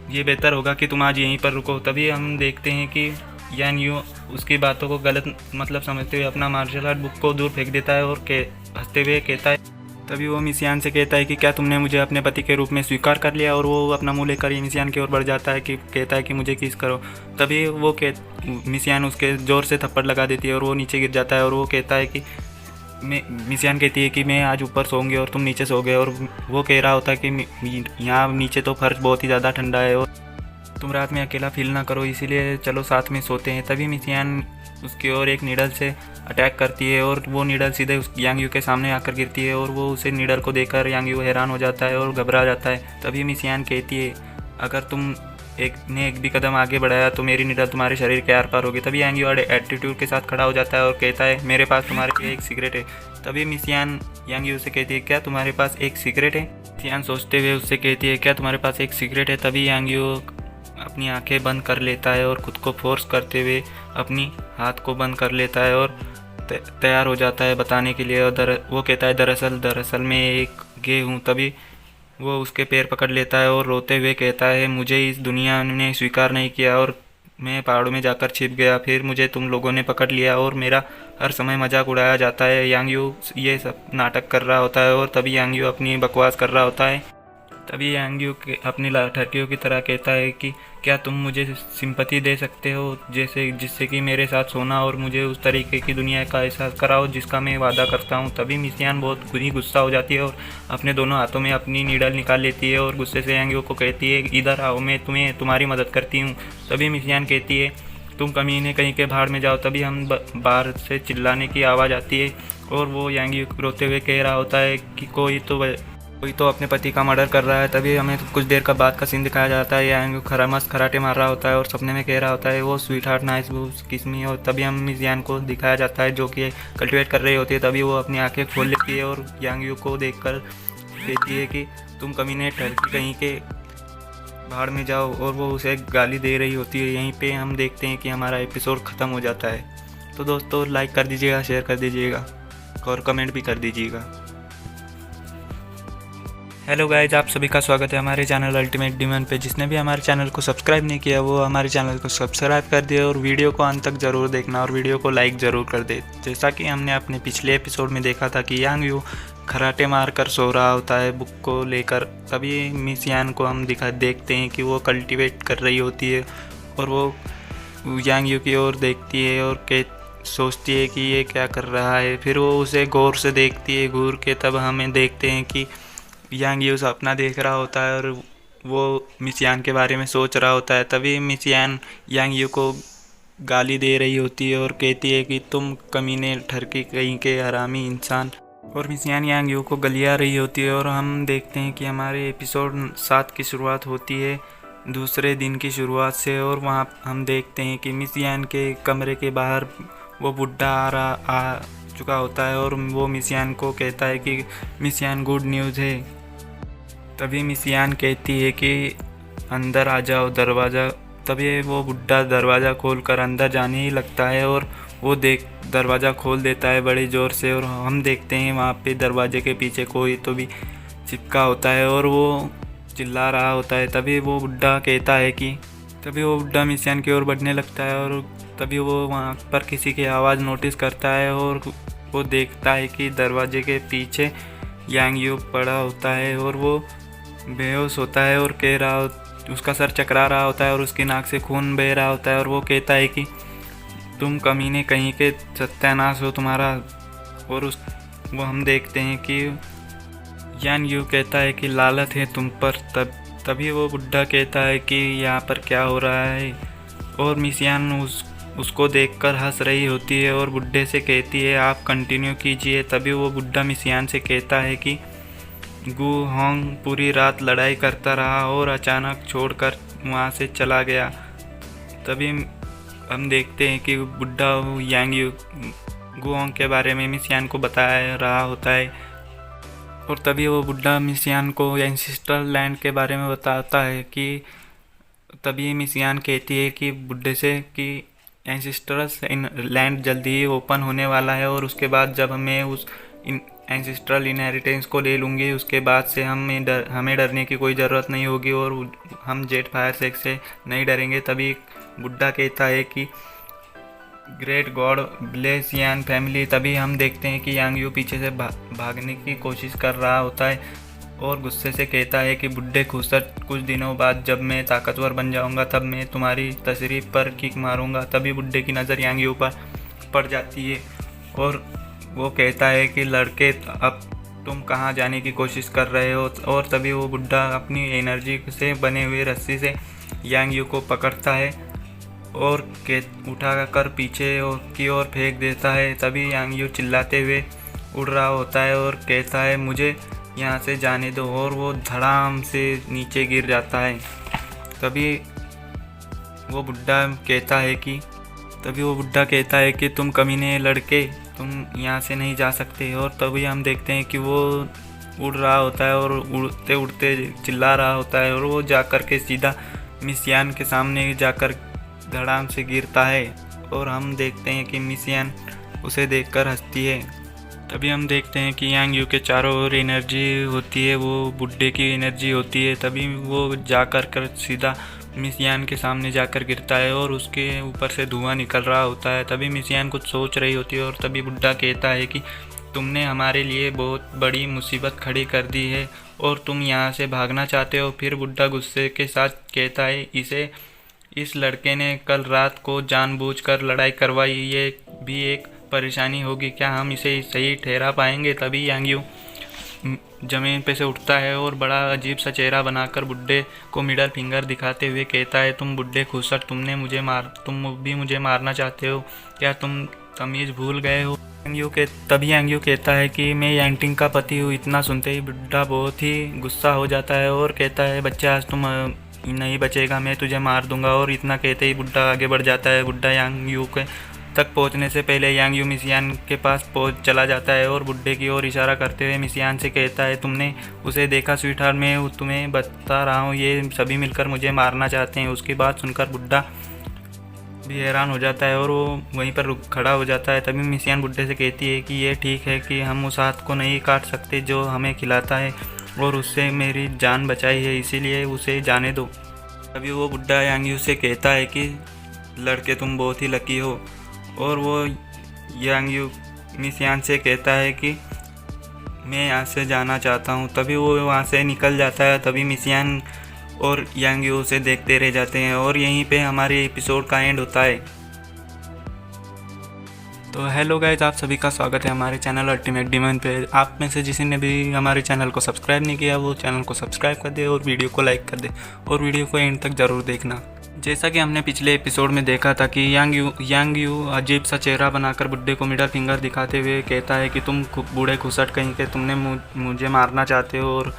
ये बेहतर होगा कि तुम आज यहीं पर रुको। तभी हम देखते हैं कि यान यू उसकी बातों को गलत मतलब समझते हुए अपना मार्शल आर्ट बुक को दूर फेंक देता है और हंसते हुए कहता है, तभी वो मिसियान से कहता है कि क्या तुमने मुझे अपने पति के रूप में स्वीकार कर लिया। और वो अपना मुंह लेकर मिसियान की ओर बढ़ जाता है कि कहता है कि मुझे किस करो। तभी वो मिसियान उसके ज़ोर से थप्पड़ लगा देती है और वो नीचे गिर जाता है। और वो कहता है कि मिसियान कहती है कि मैं आज ऊपर सोऊंगी और तुम नीचे सोओगे। और वो कह रहा होता है कि यहाँ नीचे तो फर्श बहुत ही ज़्यादा ठंडा है और तुम रात में अकेला फील ना करो, इसीलिए चलो साथ में सोते हैं। तभी मिसियान उसकी ओर एक नीडल से अटैक करती है और वो नीडल सीधे उस यांग यू के सामने आकर गिरती है और वो उसे नीडल को देखकर यांग यू हैरान हो जाता है और घबरा जाता है। तभी मिसियान कहती है, अगर तुम एक भी कदम आगे बढ़ाया तो मेरी नीडल तुम्हारे शरीर के आर पार होगी। तभी यांग यू एटीट्यूड के साथ खड़ा हो जाता है और कहता है, मेरे पास तुम्हारे लिए एक सिगरेट है। तभी मिसियान यांग यू से कहती है, क्या तुम्हारे पास एक सिगरेट है। मिसियान सोचते हुए उससे कहती है, क्या तुम्हारे पास एक सिगरेट है। तभी यांग यू अपनी आंखें बंद कर लेता है और खुद को फोर्स करते हुए अपनी हाथ को बंद कर लेता है और तैयार हो जाता है बताने के लिए। और वो कहता है, दरअसल मैं एक गे हूँ। तभी वो उसके पैर पकड़ लेता है और रोते हुए कहता है, मुझे इस दुनिया ने स्वीकार नहीं किया और मैं पहाड़ों में जाकर छिप गया, फिर मुझे तुम लोगों ने पकड़ लिया और मेरा हर समय मजाक उड़ाया जाता है। यांग यू ये सब नाटक कर रहा होता है और तभी यांग यू अपनी बकवास कर रहा होता है। तभी यांग यू अपनी ठरकियों की तरह कहता है कि क्या तुम मुझे सिंपैथी दे सकते हो जिससे कि मेरे साथ सोना और मुझे उस तरीके की दुनिया का एहसास कराओ जिसका मैं वादा करता हूँ। तभी मिसियान बहुत ही गुस्सा हो जाती है और अपने दोनों हाथों में अपनी नीडल निकाल लेती है और गुस्से से यांग यू को कहती है, इधर आओ, मैं तुम्हारी मदद करती हूँ। तभी मिसियान कहती है, तुम कमीने कहीं के भाड़ में जाओ। तभी हम बाहर से चिल्लाने की आवाज़ आती है और वो यांग यू रोते हुए कह रहा होता है कि कोई तो अपने पति का मर्डर कर रहा है। तभी हमें कुछ देर का बाद का सीन दिखाया जाता है, यांग यू मस्त खराटे मार रहा होता है और सपने में कह रहा होता है, वो स्वीट हार्ट नाइस किस मी। और तभी हम मिसियान को दिखाया जाता है जो कि कल्टिवेट कर रही होती है। तभी वो अपनी आंखें खोल लेती है और यांग यू को देखकर कहती है कि तुम कमीने ठहरकी कहीं के भाड़ में जाओ, और वो उसे गाली दे रही होती है। यहीं पे हम देखते हैं कि हमारा एपिसोड ख़त्म हो जाता है। तो दोस्तों लाइक कर दीजिएगा, शेयर कर दीजिएगा और कमेंट भी कर दीजिएगा। हेलो गाइज, आप सभी का स्वागत है हमारे चैनल अल्टीमेट डिमन पे। जिसने भी हमारे चैनल को सब्सक्राइब नहीं किया वो हमारे चैनल को सब्सक्राइब कर दे और वीडियो को अंत तक ज़रूर देखना और वीडियो को लाइक ज़रूर कर दे। जैसा कि हमने अपने पिछले एपिसोड में देखा था कि यांग यू खराटे मार कर सो रहा होता है बुक को लेकर। तभी मिसियान को हम देखते हैं कि वो कल्टिवेट कर रही होती है और वो यांग यू की ओर देखती है और सोचती है कि ये क्या कर रहा है। फिर वो उसे गौर से देखती है घूर के। तब हमें देखते हैं कि यांग यू सपना देख रहा होता है और वो मिसियान के बारे में सोच रहा होता है। तभी मिसियान यांग यू को गाली दे रही होती है और कहती है कि तुम कमीने ठरकी कहीं के हरामी इंसान। और मिसियान यांग यू को गलिया रही होती है और हम देखते हैं कि हमारे एपिसोड 7 की शुरुआत होती है दूसरे दिन की शुरुआत से। और वहाँ हम देखते हैं कि मिसियान के कमरे के बाहर वो बुढ़ा आ चुका होता है और वो मिसियान को कहता है कि मिसियान गुड न्यूज़ है। तभी मिसियान कहती है कि अंदर आ जाओ दरवाज़ा। तभी वो बुढ़ा दरवाज़ा खोलकर अंदर जाने ही लगता है और वो दरवाज़ा खोल देता है बड़े ज़ोर से। और हम देखते हैं वहाँ पे दरवाजे के पीछे कोई तो भी चिपका होता है और वो चिल्ला रहा होता है। तभी वो बुढ़ा मिसियान की ओर बढ़ने लगता है और तभी वो वहाँ पर किसी की आवाज़ नोटिस करता है और वो देखता है कि दरवाजे के पीछे यांग यू पड़ा होता है और वो बेहोश होता है और उसका सर चकरा रहा होता है और उसकी नाक से खून बह रहा होता है। और वो कहता है कि तुम कमीने कहीं के सत्यानाश हो तुम्हारा। और वो हम देखते हैं कि यांग यू कहता है कि लालत है तुम पर। तभी वो बुढ़ा कहता है कि यहाँ पर क्या हो रहा है। और मिसियान उसको देखकर हंस रही होती है और बुढ़े से कहती है आप कंटिन्यू कीजिए। तभी वो बुढ़ा मिसियान से कहता है कि गु होंग पूरी रात लड़ाई करता रहा और अचानक छोड़कर वहाँ से चला गया। तभी हम देखते हैं कि बुढ़ा यांग यू गु होंग के बारे में मिसियान को बता रहा होता है। और तभी वो बुढ़ा मिसियान को एंसेस्ट्रल लैंड के बारे में बताता है कि तभी मिसियान कहती है कि बुड्ढे से कि एंसिस्टर्स लैंड जल्दी ही ओपन होने वाला है और उसके बाद जब मैं उस एंसिस्ट्रल इनहेरिटेंस को ले लूँगी उसके बाद से हमें डरने की कोई ज़रूरत नहीं होगी और हम जेट फायर सेक्स से नहीं डरेंगे। तभी बुड्ढा कहता है कि ग्रेट गॉड ब्लेस यान फैमिली। तभी हम देखते हैं कि यांग यू पीछे से भागने की कोशिश कर रहा होता है और गुस्से से कहता है कि बुड्ढे खुसट, कुछ दिनों बाद जब मैं ताकतवर बन जाऊंगा तब मैं तुम्हारी तशरीफ पर किक मारूंगा। तभी बुड्ढे की नज़र यांग यू पर पड़ जाती है और वो कहता है कि लड़के अब तुम कहाँ जाने की कोशिश कर रहे हो। और तभी वो बुड्ढा अपनी एनर्जी से बने हुए रस्सी से यांग यू को पकड़ता है और उठा कर पीछे की ओर फेंक देता है। तभी यांग यू चिल्लाते हुए उड़ रहा होता है और कहता है मुझे यहाँ से जाने दो और वो धड़ाम से नीचे गिर जाता है। तभी वो बुड्ढा कहता है कि तुम कमीने लड़के, तुम यहाँ से नहीं जा सकते। और तभी हम देखते हैं कि वो उड़ रहा होता है और उड़ते उड़ते चिल्ला रहा होता है और वो जाकर के सीधा मिस यान के सामने जाकर धड़ाम से गिरता है और हम देखते हैं कि मिस यान उसे देखकर हंसती है। तभी हम देखते हैं कि यांग यू के चारों ओर एनर्जी होती है, वो बुड्ढे की एनर्जी होती है। तभी वो जाकर सीधा मिस यान के सामने जाकर गिरता है और उसके ऊपर से धुआं निकल रहा होता है। तभी मिस यान कुछ सोच रही होती है और तभी बुड्ढा कहता है कि तुमने हमारे लिए बहुत बड़ी मुसीबत खड़ी कर दी है और तुम यहाँ से भागना चाहते हो। फिर बुड्ढा गुस्से के साथ कहता है इस लड़के ने कल रात को जानबूझकर लड़ाई करवाई, ये भी एक परेशानी होगी, क्या हम इसे सही ठहरा पाएंगे। तभी यांग यू ज़मीन पे से उठता है और बड़ा अजीब सा चेहरा बनाकर बुड्ढे को मिडल फिंगर दिखाते हुए कहता है तुम बुड्ढे खुसट, तुम भी मुझे मारना चाहते हो, क्या तुम तमीज़ भूल गए हो। तभी यांग यू कहता है कि मैं यांगटिंग का पति हूँ। इतना सुनते ही बुड्ढा बहुत ही गुस्सा हो जाता है और कहता है बच्चा आज तुम नहीं बचेगा, मैं तुझे मार दूंगा। और इतना कहते ही बुड्ढा आगे बढ़ जाता है। बुड्ढा यांग यू के तक पहुंचने से पहले यांग यू मिस यान के पास चला जाता है और बुड्ढे की ओर इशारा करते हुए मिस यान से कहता है तुमने उसे देखा स्वीटहार्ट, मैं तुम्हें बता रहा हूँ ये सभी मिलकर मुझे मारना चाहते हैं। उसकी बात सुनकर बुड्ढा भी हैरान हो जाता है और वो वहीं पर खड़ा हो जाता है। तभी मिस यान बुड्ढे से कहती है कि ये ठीक है कि हम उस हाथ को नहीं काट सकते जो हमें खिलाता है और उससे मेरी जान बचाई है, इसीलिए उसे जाने दो। तभी वो बुड्ढा यांग यू से कहता है कि लड़के तुम बहुत ही लकी हो। और वो यांग यू मिस यान से कहता है कि मैं यहाँ से जाना चाहता हूँ। तभी वो वहाँ से निकल जाता है। तभी मिस यान और यांग यू उसे देखते रह जाते हैं और यहीं पे हमारे एपिसोड का एंड होता है। तो हेलो गाइज, आप सभी का स्वागत है हमारे चैनल अल्टीमेट डिमांड पे। आप में से जिसी ने भी हमारे चैनल को सब्सक्राइब नहीं किया वो चैनल को सब्सक्राइब कर दे और वीडियो को लाइक कर दे और वीडियो को एंड तक ज़रूर देखना। जैसा कि हमने पिछले एपिसोड में देखा था कि यांग यू अजीब सा चेहरा बनाकर बुड्ढे को मिडल फिंगर दिखाते हुए कहता है कि तुम बूढ़े खुसट कहीं के, तुमने मुझे मारना चाहते हो। और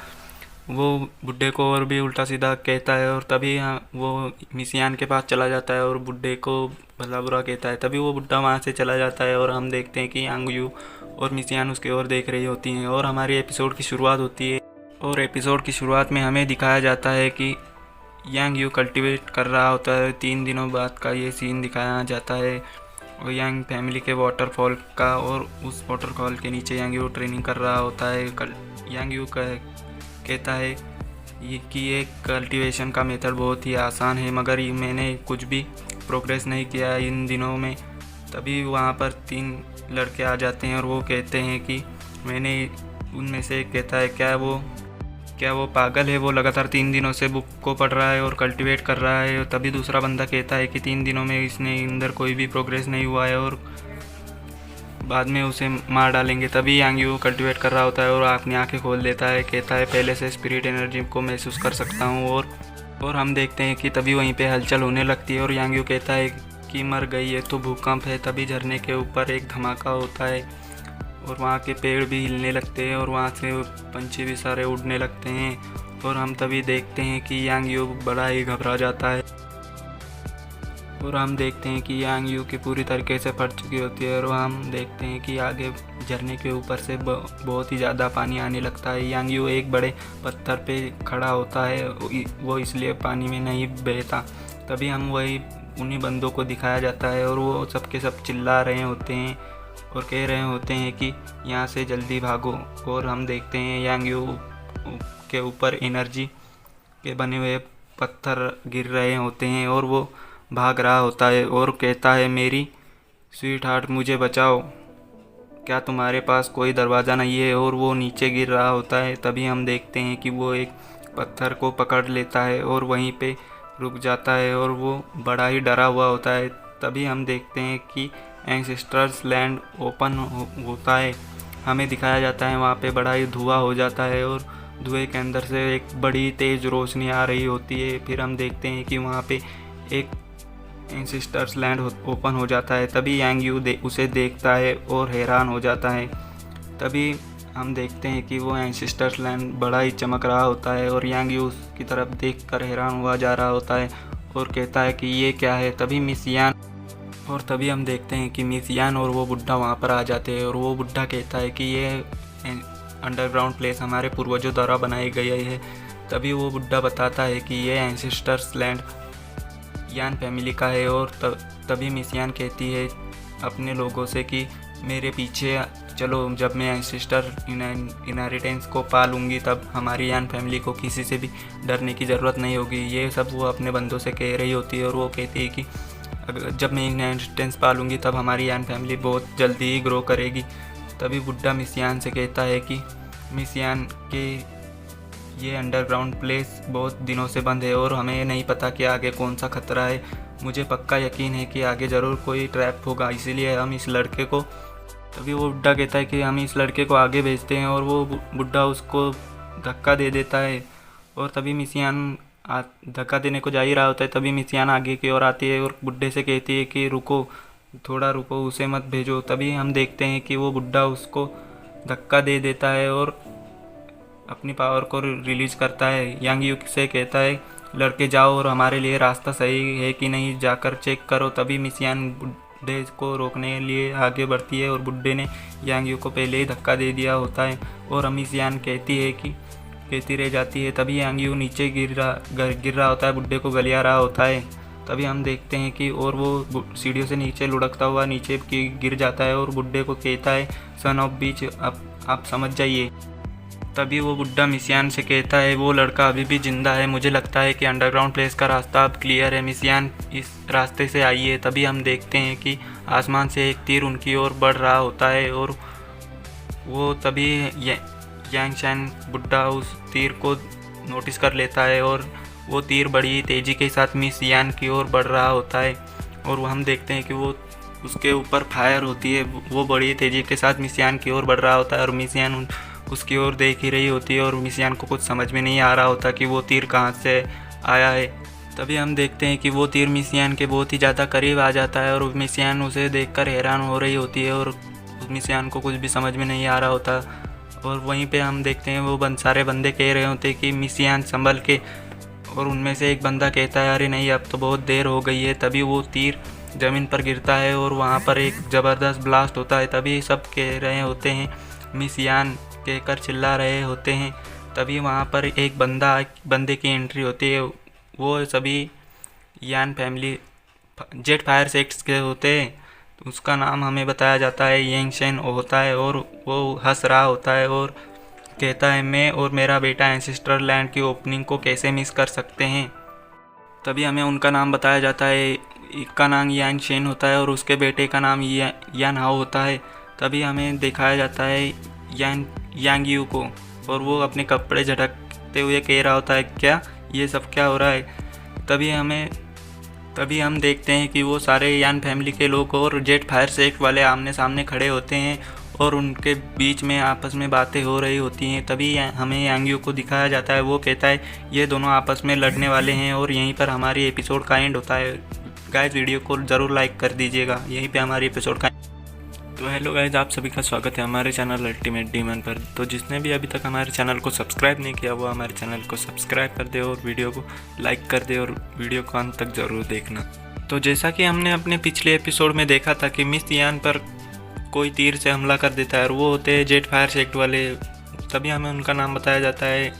वो बुड्ढे को और भी उल्टा सीधा कहता है और तभी वो मिस यान के पास चला जाता है और बुड्ढे को भला बुरा कहता है। तभी वो बुड्ढा वहाँ से चला जाता है और हम देखते हैं कि यांग यू और मिस यान उसकी ओर देख रही होती हैं और हमारी एपिसोड की शुरुआत होती है। और एपिसोड की शुरुआत में हमें दिखाया जाता है कि यांग यू कल्टीवेट कर रहा होता है। 3 दिनों बाद का ये सीन दिखाया जाता है और यांग फैमिली के वाटरफॉल का, और उस वाटरफॉल के नीचे यांग यू ट्रेनिंग कर रहा होता है। यांग यू कहता है कि ये कल्टीवेशन का मेथड बहुत ही आसान है मगर मैंने कुछ भी प्रोग्रेस नहीं किया इन दिनों में। तभी वहाँ पर 3 लड़के आ जाते हैं और वो कहते हैं कि मैंने उनमें से एक कहता है क्या वो पागल है, वो लगातार 3 दिनों से बुक को पढ़ रहा है और कल्टीवेट कर रहा है। तभी दूसरा बंदा कहता है कि 3 दिनों में इसने अंदर कोई भी प्रोग्रेस नहीं हुआ है और बाद में उसे मार डालेंगे। तभी यांग यू कल्टीवेट कर रहा होता है और अपनी आंखें खोल देता है। कहता है पहले से स्पिरिट एनर्जी को महसूस कर सकता हूँ। और हम देखते हैं कि तभी वहीं पे हलचल होने लगती है और यांग यू कहता है कि मर गई है तो भूकंप है। तभी झरने के ऊपर एक धमाका होता है और वहाँ के पेड़ भी हिलने लगते हैं और वहाँ से पंछी भी सारे उड़ने लगते हैं। और हम तभी देखते हैं कि यांग यू बड़ा ही घबरा जाता है और हम देखते हैं कि यांग यू की पूरी तरीके से फट चुकी होती है और हम देखते हैं कि आगे झरने के ऊपर से बहुत ही ज़्यादा पानी आने लगता है। यांग यू एक बड़े पत्थर पे खड़ा होता है, वो इसलिए पानी में नहीं बहता। तभी हम उन्हीं बंदों को दिखाया जाता है और वो सबके सब चिल्ला रहे होते हैं और कह रहे होते हैं कि यहाँ से जल्दी भागो। और हम देखते हैं यांग यू के ऊपर एनर्जी के बने हुए पत्थर गिर रहे होते हैं और वो भाग रहा होता है और कहता है, मेरी स्वीट हार्ट मुझे बचाओ, क्या तुम्हारे पास कोई दरवाज़ा नहीं है। और वो नीचे गिर रहा होता है। तभी हम देखते हैं कि वो एक पत्थर को पकड़ लेता है और वहीं पे रुक जाता है और वो बड़ा ही डरा हुआ होता है। तभी हम देखते हैं कि एंसेस्टर्स लैंड ओपन होता है, हमें दिखाया जाता है। वहाँ पे बड़ा ही धुआं हो जाता है और धुएं के अंदर से एक बड़ी तेज़ रोशनी आ रही होती है। फिर हम देखते हैं कि वहाँ पे एक एंसेस्टर्स लैंड ओपन हो जाता है। तभी यांग यू उसे देखता है और हैरान हो जाता है। तभी हम देखते हैं कि वो एंसेस्टर्स लैंड बड़ा ही चमक रहा होता है और यांग यू उसकी तरफ देखकर हैरान हुआ जा रहा होता है और कहता है कि ये क्या है। तभी हम देखते हैं कि मिस यान और वो बुढ़ा वहाँ पर आ जाते हैं और वो बुढ़ा कहता है कि ये अंडरग्राउंड प्लेस हमारे पूर्वजों द्वारा बनाई गई है। तभी वो बुढ़ा बताता है कि ये एंसेस्टर्स लैंड यान फैमिली का है। और तभी मिस यान कहती है अपने लोगों से कि मेरे पीछे चलो, जब मैं एंसेस्टर इनहेरिटेंस को पा लूँगी तब हमारी यान फैमिली को किसी से भी डरने की ज़रूरत नहीं होगी। ये सब वो अपने बंदों से कह रही होती है और वो कहती है कि जब मैं इनहेरिटेंस पा लूँगी तब हमारी यान फैमिली बहुत जल्दी ही ग्रो करेगी। तभी बुढ़ा मिस यान से कहता है कि मिस यान के ये अंडरग्राउंड प्लेस बहुत दिनों से बंद है और हमें नहीं पता कि आगे कौन सा खतरा है। मुझे पक्का यकीन है कि आगे ज़रूर कोई ट्रैप होगा, इसीलिए हम इस लड़के को। तभी वो बुढ़ा कहता है कि हम इस लड़के को आगे भेजते हैं और वो बुढ़ा उसको धक्का दे देता है। और तभी मिस यान धक्का देने को जा ही रहा होता है। तभी मिस यान आगे की ओर आती है और बुढ़े से कहती है कि रुको, थोड़ा रुको, उसे मत भेजो। तभी हम देखते हैं कि वो बुढ़ा उसको धक्का दे देता है और अपनी पावर को रिलीज करता है। यांग यू से कहता है, लड़के जाओ और हमारे लिए रास्ता सही है कि नहीं जाकर चेक करो। तभी मिस यान बुढ़े को रोकने के लिए आगे बढ़ती है और बुढ़े ने यांग यू को पहले ही धक्का दे दिया होता है और मिस यान कहती रह जाती है। तभी यांग यू नीचे गिर रहा होता है, बुढ़े को गलिया रहा होता है। तभी हम देखते हैं कि और वो सीढ़ियों से नीचे लुढ़कता हुआ नीचे गिर जाता है और बुढ़े को कहता है, सन ऑफ बीच, आप समझ जाइए। तभी वो बुढ़ा मिस यान से कहता है, वो लड़का अभी भी जिंदा है, मुझे लगता है कि अंडरग्राउंड प्लेस का रास्ता अब क्लियर है, मिस यान इस रास्ते से आइए। तभी हम देखते हैं कि आसमान से एक तीर उनकी ओर बढ़ रहा होता है और वो तभी यांग शैन बुढ़ा उस तीर को नोटिस कर लेता है और वो तीर बड़ी तेज़ी के साथ मिस यान की ओर बढ़ रहा होता है। और हम देखते हैं कि वो उसके ऊपर फायर होती है, वो बड़ी तेज़ी के साथ मिस यान की ओर बढ़ रहा होता है और मिस यान उसकी ओर देख ही रही होती है और मिस यान को कुछ समझ में नहीं आ रहा होता कि वो तीर कहाँ से आया है। तभी हम देखते हैं कि वो तीर मिस यान के बहुत ही ज़्यादा करीब आ जाता है और मिस यान उसे देखकर हैरान हो रही होती है और मिस यान को कुछ भी समझ में नहीं आ रहा होता। और वहीं पे हम देखते हैं वो सारे बंदे कह रहे होते हैं कि मिस यान संभल के, और उनमें से एक बंदा कहता है, अरे नहीं, अब तो बहुत देर हो गई है। तभी वो तीर ज़मीन पर गिरता है और वहाँ पर एक ज़बरदस्त ब्लास्ट होता है। तभी सब कह रहे होते हैं मिस यान कहकर चिल्ला रहे होते हैं। तभी वहाँ पर एक बंदे की एंट्री होती है। वो सभी यान फैमिली जेट फायर सेक्स के होते हैं। उसका नाम हमें बताया जाता है यांग शेन होता है और वो हंस रहा होता है और कहता है, मैं और मेरा बेटा एंसेस्टर लैंड की ओपनिंग को कैसे मिस कर सकते हैं। तभी हमें उनका नाम बताया जाता है, एक का नाम यांग शेन होता है और उसके बेटे का नाम यान हाओ होता है। तभी हमें दिखाया जाता है यांग यू को और वो अपने कपड़े झटकते हुए कह रहा होता है, क्या ये सब क्या हो रहा है। तभी हम देखते हैं कि वो सारे यान फैमिली के लोग और जेट फायर सेक्स वाले आमने सामने खड़े होते हैं और उनके बीच में आपस में बातें हो रही होती हैं। तभी हमें यांग यू को दिखाया जाता है, वो कहता है ये दोनों आपस में लड़ने वाले हैं और यहीं पर हमारी एपिसोड का एंड होता है। गाइस, वीडियो को ज़रूर लाइक कर दीजिएगा। यहीं पे हमारी एपिसोड का तो हेलो गाइज, आप सभी का स्वागत है हमारे चैनल अल्टीमेट डीमन पर। तो जिसने भी अभी तक हमारे चैनल को सब्सक्राइब नहीं किया वो हमारे चैनल को सब्सक्राइब कर दे और वीडियो को लाइक कर दे और वीडियो को अंत तक ज़रूर देखना। तो जैसा कि हमने अपने पिछले एपिसोड में देखा था कि मिस यान पर कोई तीर से हमला कर देता है और वो होते हैं जेट फायर सेक्ट वाले। तभी हमें उनका नाम बताया जाता है,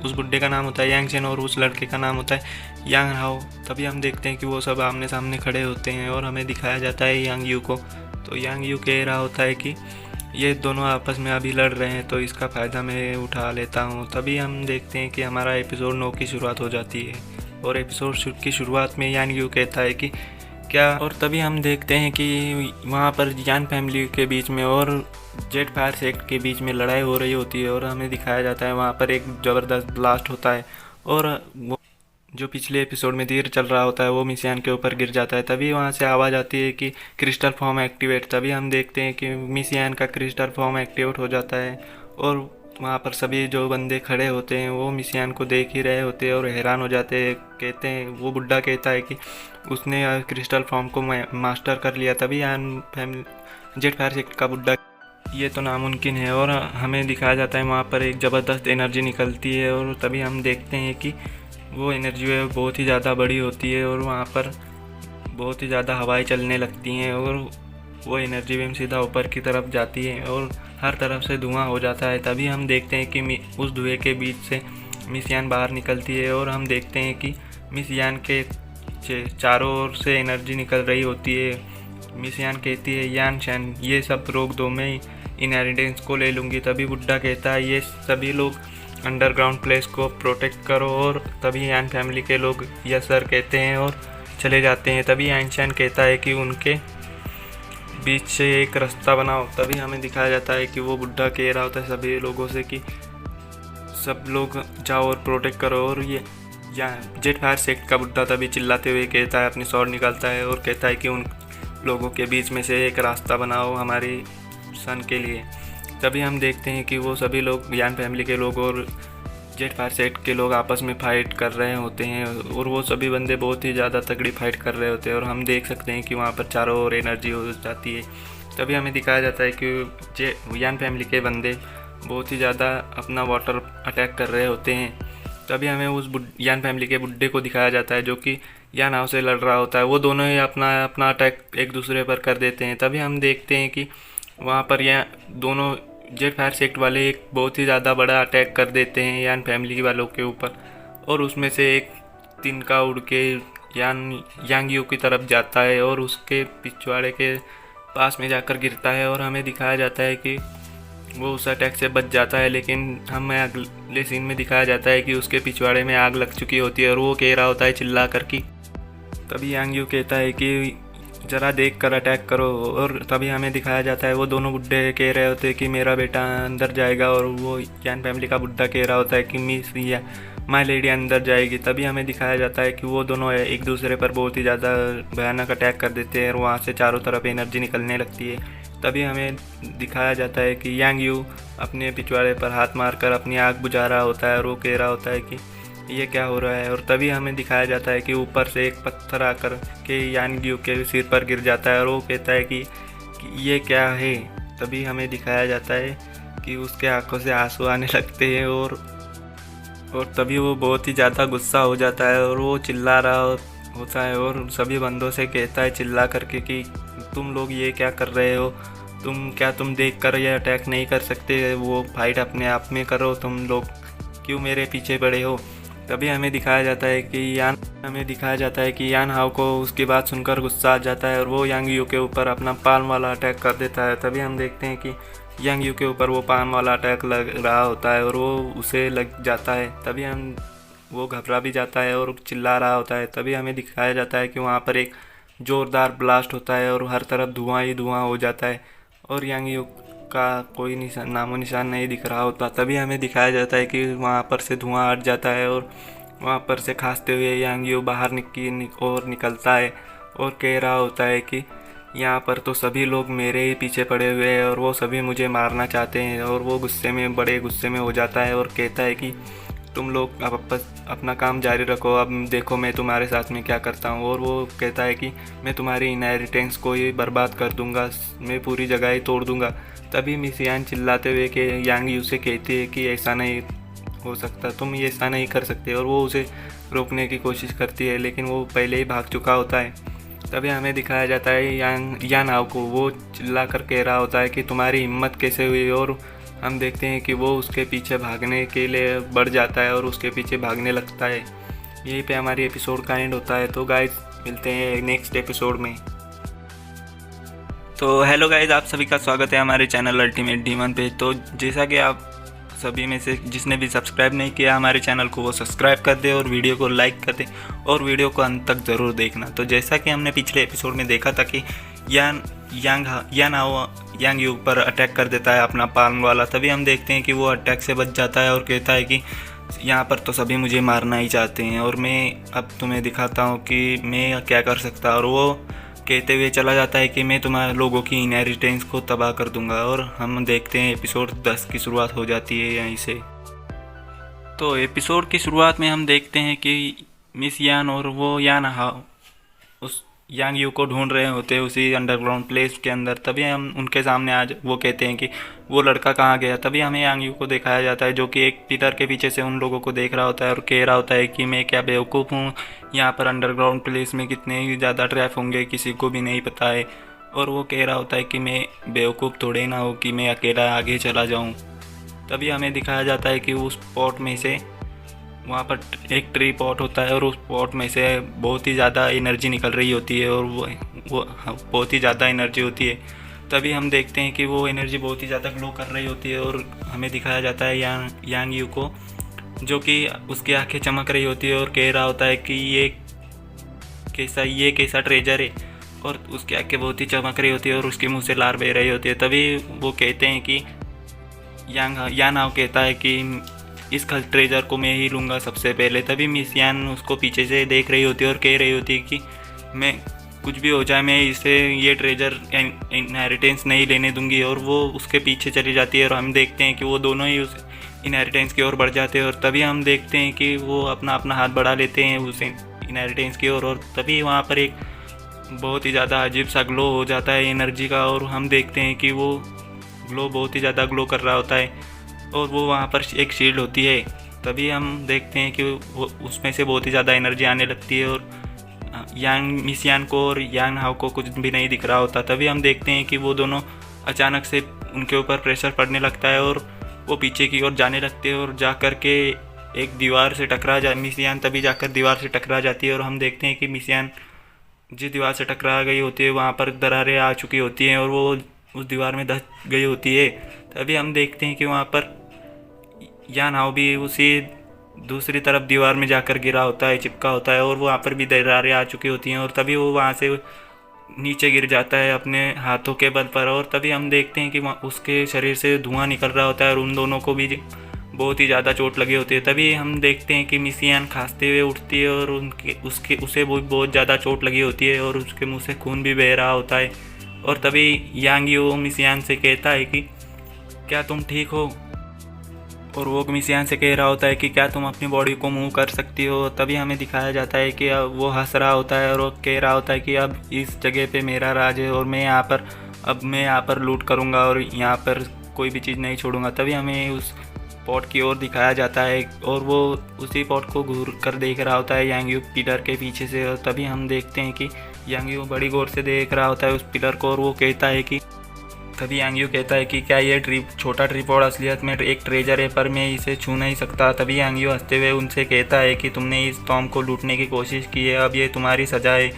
उस बुड्ढे का नाम होता है यांग चेन और उस लड़के का नाम होता है यांग हाओ। तभी हम देखते हैं कि वो सब आमने सामने खड़े होते हैं और हमें दिखाया जाता है यांग यू को। तो यांग यू कह रहा होता है कि ये दोनों आपस में अभी लड़ रहे हैं तो इसका फ़ायदा मैं उठा लेता हूँ। तभी हम देखते हैं कि हमारा एपिसोड 9 की शुरुआत हो जाती है और एपिसोड की शुरुआत में यांग यू कहता है कि क्या, और तभी हम देखते हैं कि वहाँ पर यान फैमिली के बीच में और जेट फायर सेक्ट के बीच में लड़ाई हो रही होती है और हमें दिखाया जाता है वहाँ पर एक ज़बरदस्त ब्लास्ट होता है और वो जो पिछले एपिसोड में तीर चल रहा होता है वो मिस यान के ऊपर गिर जाता है। तभी वहाँ से आवाज़ आती है कि क्रिस्टल फॉर्म एक्टिवेट। तभी हम देखते हैं कि मिस यान का क्रिस्टल फॉर्म एक्टिवेट हो जाता है और वहाँ पर सभी जो बंदे खड़े होते हैं वो मिस यान को देख ही रहे होते हैं और हैरान हो जाते हैं। कहते हैं, वो बुड्ढा कहता है कि उसने क्रिस्टल फॉर्म को मास्टर कर लिया। तभी यान फैमिली जेट फायर सेक्ट का बुड्ढा, ये तो नामुमकिन है, और हमें दिखाया जाता है वहाँ पर एक ज़बरदस्त एनर्जी निकलती है और तभी हम देखते हैं कि वो एनर्जी बहुत ही ज़्यादा बड़ी होती है और वहाँ पर बहुत ही ज़्यादा हवाएं चलने लगती हैं और वो एनर्जी वेव सीधा ऊपर की तरफ जाती है और हर तरफ से धुआं हो जाता है। तभी हम देखते हैं कि उस धुएं के बीच से मिस यान बाहर निकलती है और हम देखते हैं कि मिस यान के चारों ओर से एनर्जी निकल रही होती है। मिस यान कहती है, यान शैन ये सब रोक दो, मैं इनहेरिटेंस को ले लूँगी। तभी बुड्ढा कहता है, ये सभी लोग अंडरग्राउंड प्लेस को प्रोटेक्ट करो। और तभी यान फैमिली के लोग यस सर कहते हैं और चले जाते हैं। तभी यानशैन कहता है कि उनके बीच से एक रास्ता बनाओ। तभी हमें दिखाया जाता है कि वो बुड्ढा कह रहा होता है सभी लोगों से कि सब लोग जाओ और प्रोटेक्ट करो। और ये जेट फायर सेक्ट का बुड्ढा तभी चिल्लाते हुए कहता है, अपनी स्वॉर्ड निकालता है और कहता है कि उन लोगों के बीच में से एक रास्ता बनाओ हमारी सन के लिए। तभी हम देखते हैं कि वो सभी लोग यान फैमिली के लोग और जेट फायर सेक्ट के लोग आपस में फाइट कर रहे होते हैं और वो सभी बंदे बहुत ही ज़्यादा तगड़ी फाइट कर रहे होते हैं और हम देख सकते हैं कि वहाँ पर चारों ओर एनर्जी हो जाती है। तभी हमें दिखाया जाता है कि यान फैमिली के बंदे बहुत ही ज़्यादा अपना वाटर अटैक कर रहे होते हैं। तभी हमें उस यान फैमिली के बुड्ढे को दिखाया जाता है जो कि यान हाउ से लड़ रहा होता है। वो दोनों ही अपना अटैक एक दूसरे पर कर देते हैं। तभी हम देखते हैं कि वहाँ पर दोनों जेट फायर सेक्ट वाले एक बहुत ही ज़्यादा बड़ा अटैक कर देते हैं यान फैमिली वालों के ऊपर और उसमें से एक तिनका उड़ के यांग यू की तरफ जाता है और उसके पिछवाड़े के पास में जाकर गिरता है और हमें दिखाया जाता है कि वो उस अटैक से बच जाता है। लेकिन हमें अगले सीन में दिखाया जाता है कि उसके पिछवाड़े में आग लग चुकी होती है और वो कह रहा होता है चिल्ला कर कि तभी यांग यू कहता है कि ज़रा देख कर अटैक करो। और तभी हमें दिखाया जाता है वो दोनों बुड्ढे कह रहे होते हैं कि मेरा बेटा अंदर जाएगा और वो यान फैमिली का बुड्ढा कह रहा होता है कि मिस या माय लेडी अंदर जाएगी। तभी हमें दिखाया जाता है कि वो दोनों एक दूसरे पर बहुत ही ज़्यादा भयानक अटैक कर देते हैं और वहाँ से चारों तरफ एनर्जी निकलने लगती है। तभी हमें दिखाया जाता है कि यांग यू अपने पिछवाड़े पर हाथ मारकर अपनी आग बुझा रहा होता है और वो कह रहा होता है कि ये क्या हो रहा है। और तभी हमें दिखाया जाता है कि ऊपर से एक पत्थर आकर के यांग यू के सिर पर गिर जाता है और वो कहता है कि ये क्या है। तभी हमें दिखाया जाता है कि उसके आंखों से आंसू आने लगते हैं और तभी वो बहुत ही ज़्यादा गुस्सा हो जाता है और वो चिल्ला रहा होता है और सभी बंदों से कहता है चिल्ला करके कि तुम लोग ये क्या कर रहे हो, तुम देख कर ये अटैक नहीं कर सकते, वो फाइट अपने आप में करो, तुम लोग क्यों मेरे पीछे पड़े हो। तभी हमें दिखाया जाता है कि यान हाउ को उसकी बात सुनकर गुस्सा आ जाता है और वो यांग यू के ऊपर अपना पाल्म वाला अटैक कर देता है। तभी हम देखते हैं कि यांग यू के ऊपर वो पाल्म वाला अटैक लग रहा होता है और वो उसे लग जाता है। तभी वो घबरा भी जाता है और चिल्ला रहा होता है। तभी हमें दिखाया जाता है कि वहाँ पर एक ज़ोरदार ब्लास्ट होता है और हर तरफ धुआं ही धुआं हो जाता है और यांग यू का कोई नामो निशान नहीं दिख रहा होता। तभी हमें दिखाया जाता है कि वहाँ पर से धुआं हट जाता है और वहाँ पर से खांसते हुए यांग यू बाहर निकलता है और कह रहा होता है कि यहाँ पर तो सभी लोग मेरे ही पीछे पड़े हुए हैं और वो सभी मुझे मारना चाहते हैं। और वो बड़े गुस्से में हो जाता है और कहता है कि तुम लोग अब अपना काम जारी रखो, अब देखो मैं तुम्हारे साथ में क्या करता हूँ। और वो कहता है कि मैं तुम्हारी इनहेरिटेंस को ही बर्बाद कर दूंगा, मैं पूरी जगह ही तोड़ दूंगा। तभी मिस यान चिल्लाते हुए कि यांग यू से कहती है कि ऐसा नहीं हो सकता, तुम ये ऐसा नहीं कर सकते। और वो उसे रोकने की कोशिश करती है, लेकिन वो पहले ही भाग चुका होता है। तभी हमें दिखाया जाता है यान हाओ को, वो चिल्ला कर कह रहा होता है कि तुम्हारी हिम्मत कैसे हुई। और हम देखते हैं कि वो उसके पीछे भागने के लिए बढ़ जाता है और उसके पीछे भागने लगता है। यहीं पे हमारी एपिसोड का एंड होता है। तो गाइस मिलते हैं नेक्स्ट एपिसोड में। तो हेलो गाइस, आप सभी का स्वागत है हमारे चैनल अल्टीमेट डीमन पे। तो जैसा कि आप सभी में से जिसने भी सब्सक्राइब नहीं किया हमारे चैनल को, वो सब्सक्राइब कर दे और वीडियो को लाइक कर दे और वीडियो को अंत तक ज़रूर देखना। तो जैसा कि हमने पिछले एपिसोड में देखा था कि यान हाओ यांग यू पर अटैक कर देता है अपना पाल्म वाला। तभी हम देखते हैं कि वो अटैक से बच जाता है और कहता है कि यहाँ पर तो सभी मुझे मारना ही चाहते हैं और मैं अब तुम्हें दिखाता हूँ कि मैं क्या कर सकता। और वो कहते हुए चला जाता है कि मैं तुम्हारे लोगों की इनहेरिटेंस को तबाह कर दूंगा। और हम देखते हैं एपिसोड 10 की शुरुआत हो जाती है यहीं से। तो एपिसोड की शुरुआत में हम देखते हैं कि मिस यान और वो यान हाओ उस यांग यू को ढूंढ रहे होते हैं उसी अंडरग्राउंड प्लेस के अंदर। तभी हम उनके सामने आज वो कहते हैं कि वो लड़का कहाँ गया। तभी हमें यांग यू को दिखाया जाता है जो कि एक पिलर के पीछे से उन लोगों को देख रहा होता है और कह रहा होता है कि मैं क्या बेवकूफ़ हूँ, यहाँ पर अंडरग्राउंड प्लेस में कितने ही ज़्यादा ट्रैप होंगे, किसी को भी नहीं पता है। और वो कह रहा होता है कि मैं बेवकूफ़ थोड़े ना हो कि मैं अकेला आगे चला जाऊँ। तभी हमें दिखाया जाता है कि उस पॉट में से वहाँ पर एक ट्री पॉट होता है और उस पॉट में से बहुत ही ज़्यादा एनर्जी निकल रही होती है और वो बहुत ही ज़्यादा एनर्जी होती है। तभी हम देखते हैं कि वो एनर्जी बहुत ही ज़्यादा ग्लो कर रही होती है और हमें दिखाया जाता है यांग यू को, जो कि उसकी आंखें चमक रही होती है और कह रहा होता है कि ये कैसा ट्रेजर है। और उसकी आंखें बहुत ही चमक रही होती है और उसके मुँह से लार बह रही होती है। तभी वो कहते हैं कि यान हाओ कहता है कि इस ट्रेजर को मैं ही लूँगा सबसे पहले। तभी मिस यान उसको पीछे से देख रही होती है और कह रही होती है कि मैं कुछ भी हो जाए मैं इसे ये ट्रेजर इनहेरिटेंस नहीं लेने दूंगी। और वो उसके पीछे चली जाती है और हम देखते हैं कि वो दोनों ही उस इनहेरिटेंस की ओर बढ़ जाते हैं। और तभी हम देखते हैं कि वो अपना हाथ बढ़ा लेते हैं उस इनहेरिटेंस की ओर और तभी वहाँ पर एक बहुत ही ज़्यादा अजीब सा ग्लो हो जाता है एनर्जी का। और हम देखते हैं कि वो ग्लो बहुत ही ज़्यादा ग्लो कर रहा होता है और वो वहाँ पर एक शील्ड होती है। तभी हम देखते हैं कि वो उसमें से बहुत ही ज़्यादा एनर्जी आने लगती है और मिस यान को और यांग हाओ को कुछ भी नहीं दिख रहा होता। तभी हम देखते हैं कि वो दोनों अचानक से उनके ऊपर प्रेशर पड़ने लगता है और वो पीछे की ओर जाने लगते हैं और जा कर के एक दीवार से मिस यान तभी जाकर दीवार से टकरा जाती है। और हम देखते हैं कि मिस यान जिस दीवार से टकरा गई होती है वहाँ पर दरारें आ चुकी होती हैं और वो उस दीवार में धस गई होती है। तभी हम देखते हैं कि वहाँ पर यान हाओ भी उसी दूसरी तरफ दीवार में जाकर गिरा होता है, चिपका होता है और वहाँ पर भी दरारें आ चुकी होती हैं। और तभी वो वहाँ से नीचे गिर जाता है अपने हाथों के बल पर। और तभी हम देखते हैं कि उसके शरीर से धुआं निकल रहा होता है और उन दोनों को भी बहुत ही ज़्यादा चोट लगी होती है। तभी हम देखते हैं कि मिस यान खांसते हुए उठती है और उसे बहुत ज़्यादा चोट लगी होती है और उसके मुँह से खून भी बह रहा होता है। और तभी यांग यू मिस यान से कहता है कि क्या तुम ठीक हो। और वो मिस यान से कह रहा होता है कि क्या तुम अपनी बॉडी को मूव कर सकती हो। तभी हमें दिखाया जाता है कि वो हंस रहा होता है और वो कह रहा होता है कि अब इस जगह पे मेरा राज है और मैं यहाँ पर लूट करूँगा और यहाँ पर कोई भी चीज़ नहीं छोड़ूंगा। तभी हमें उस पॉट की ओर दिखाया जाता है और वो उसी पॉट को घूर कर देख रहा होता है यांग यू पिलर के पीछे से। और तभी हम देखते हैं कि यांग यू बड़ी गौर से देख रहा होता है उस पिलर को और वो कहता है कि तभी यांग यू कहता है कि क्या ये छोटा ट्रिपॉड असलियत में एक ट्रेजर है पर मैं इसे छू नहीं सकता। तभी यांग यू हंसते हुए उनसे कहता है कि तुमने इस टॉम को लूटने की कोशिश की है, अब ये तुम्हारी सजा है।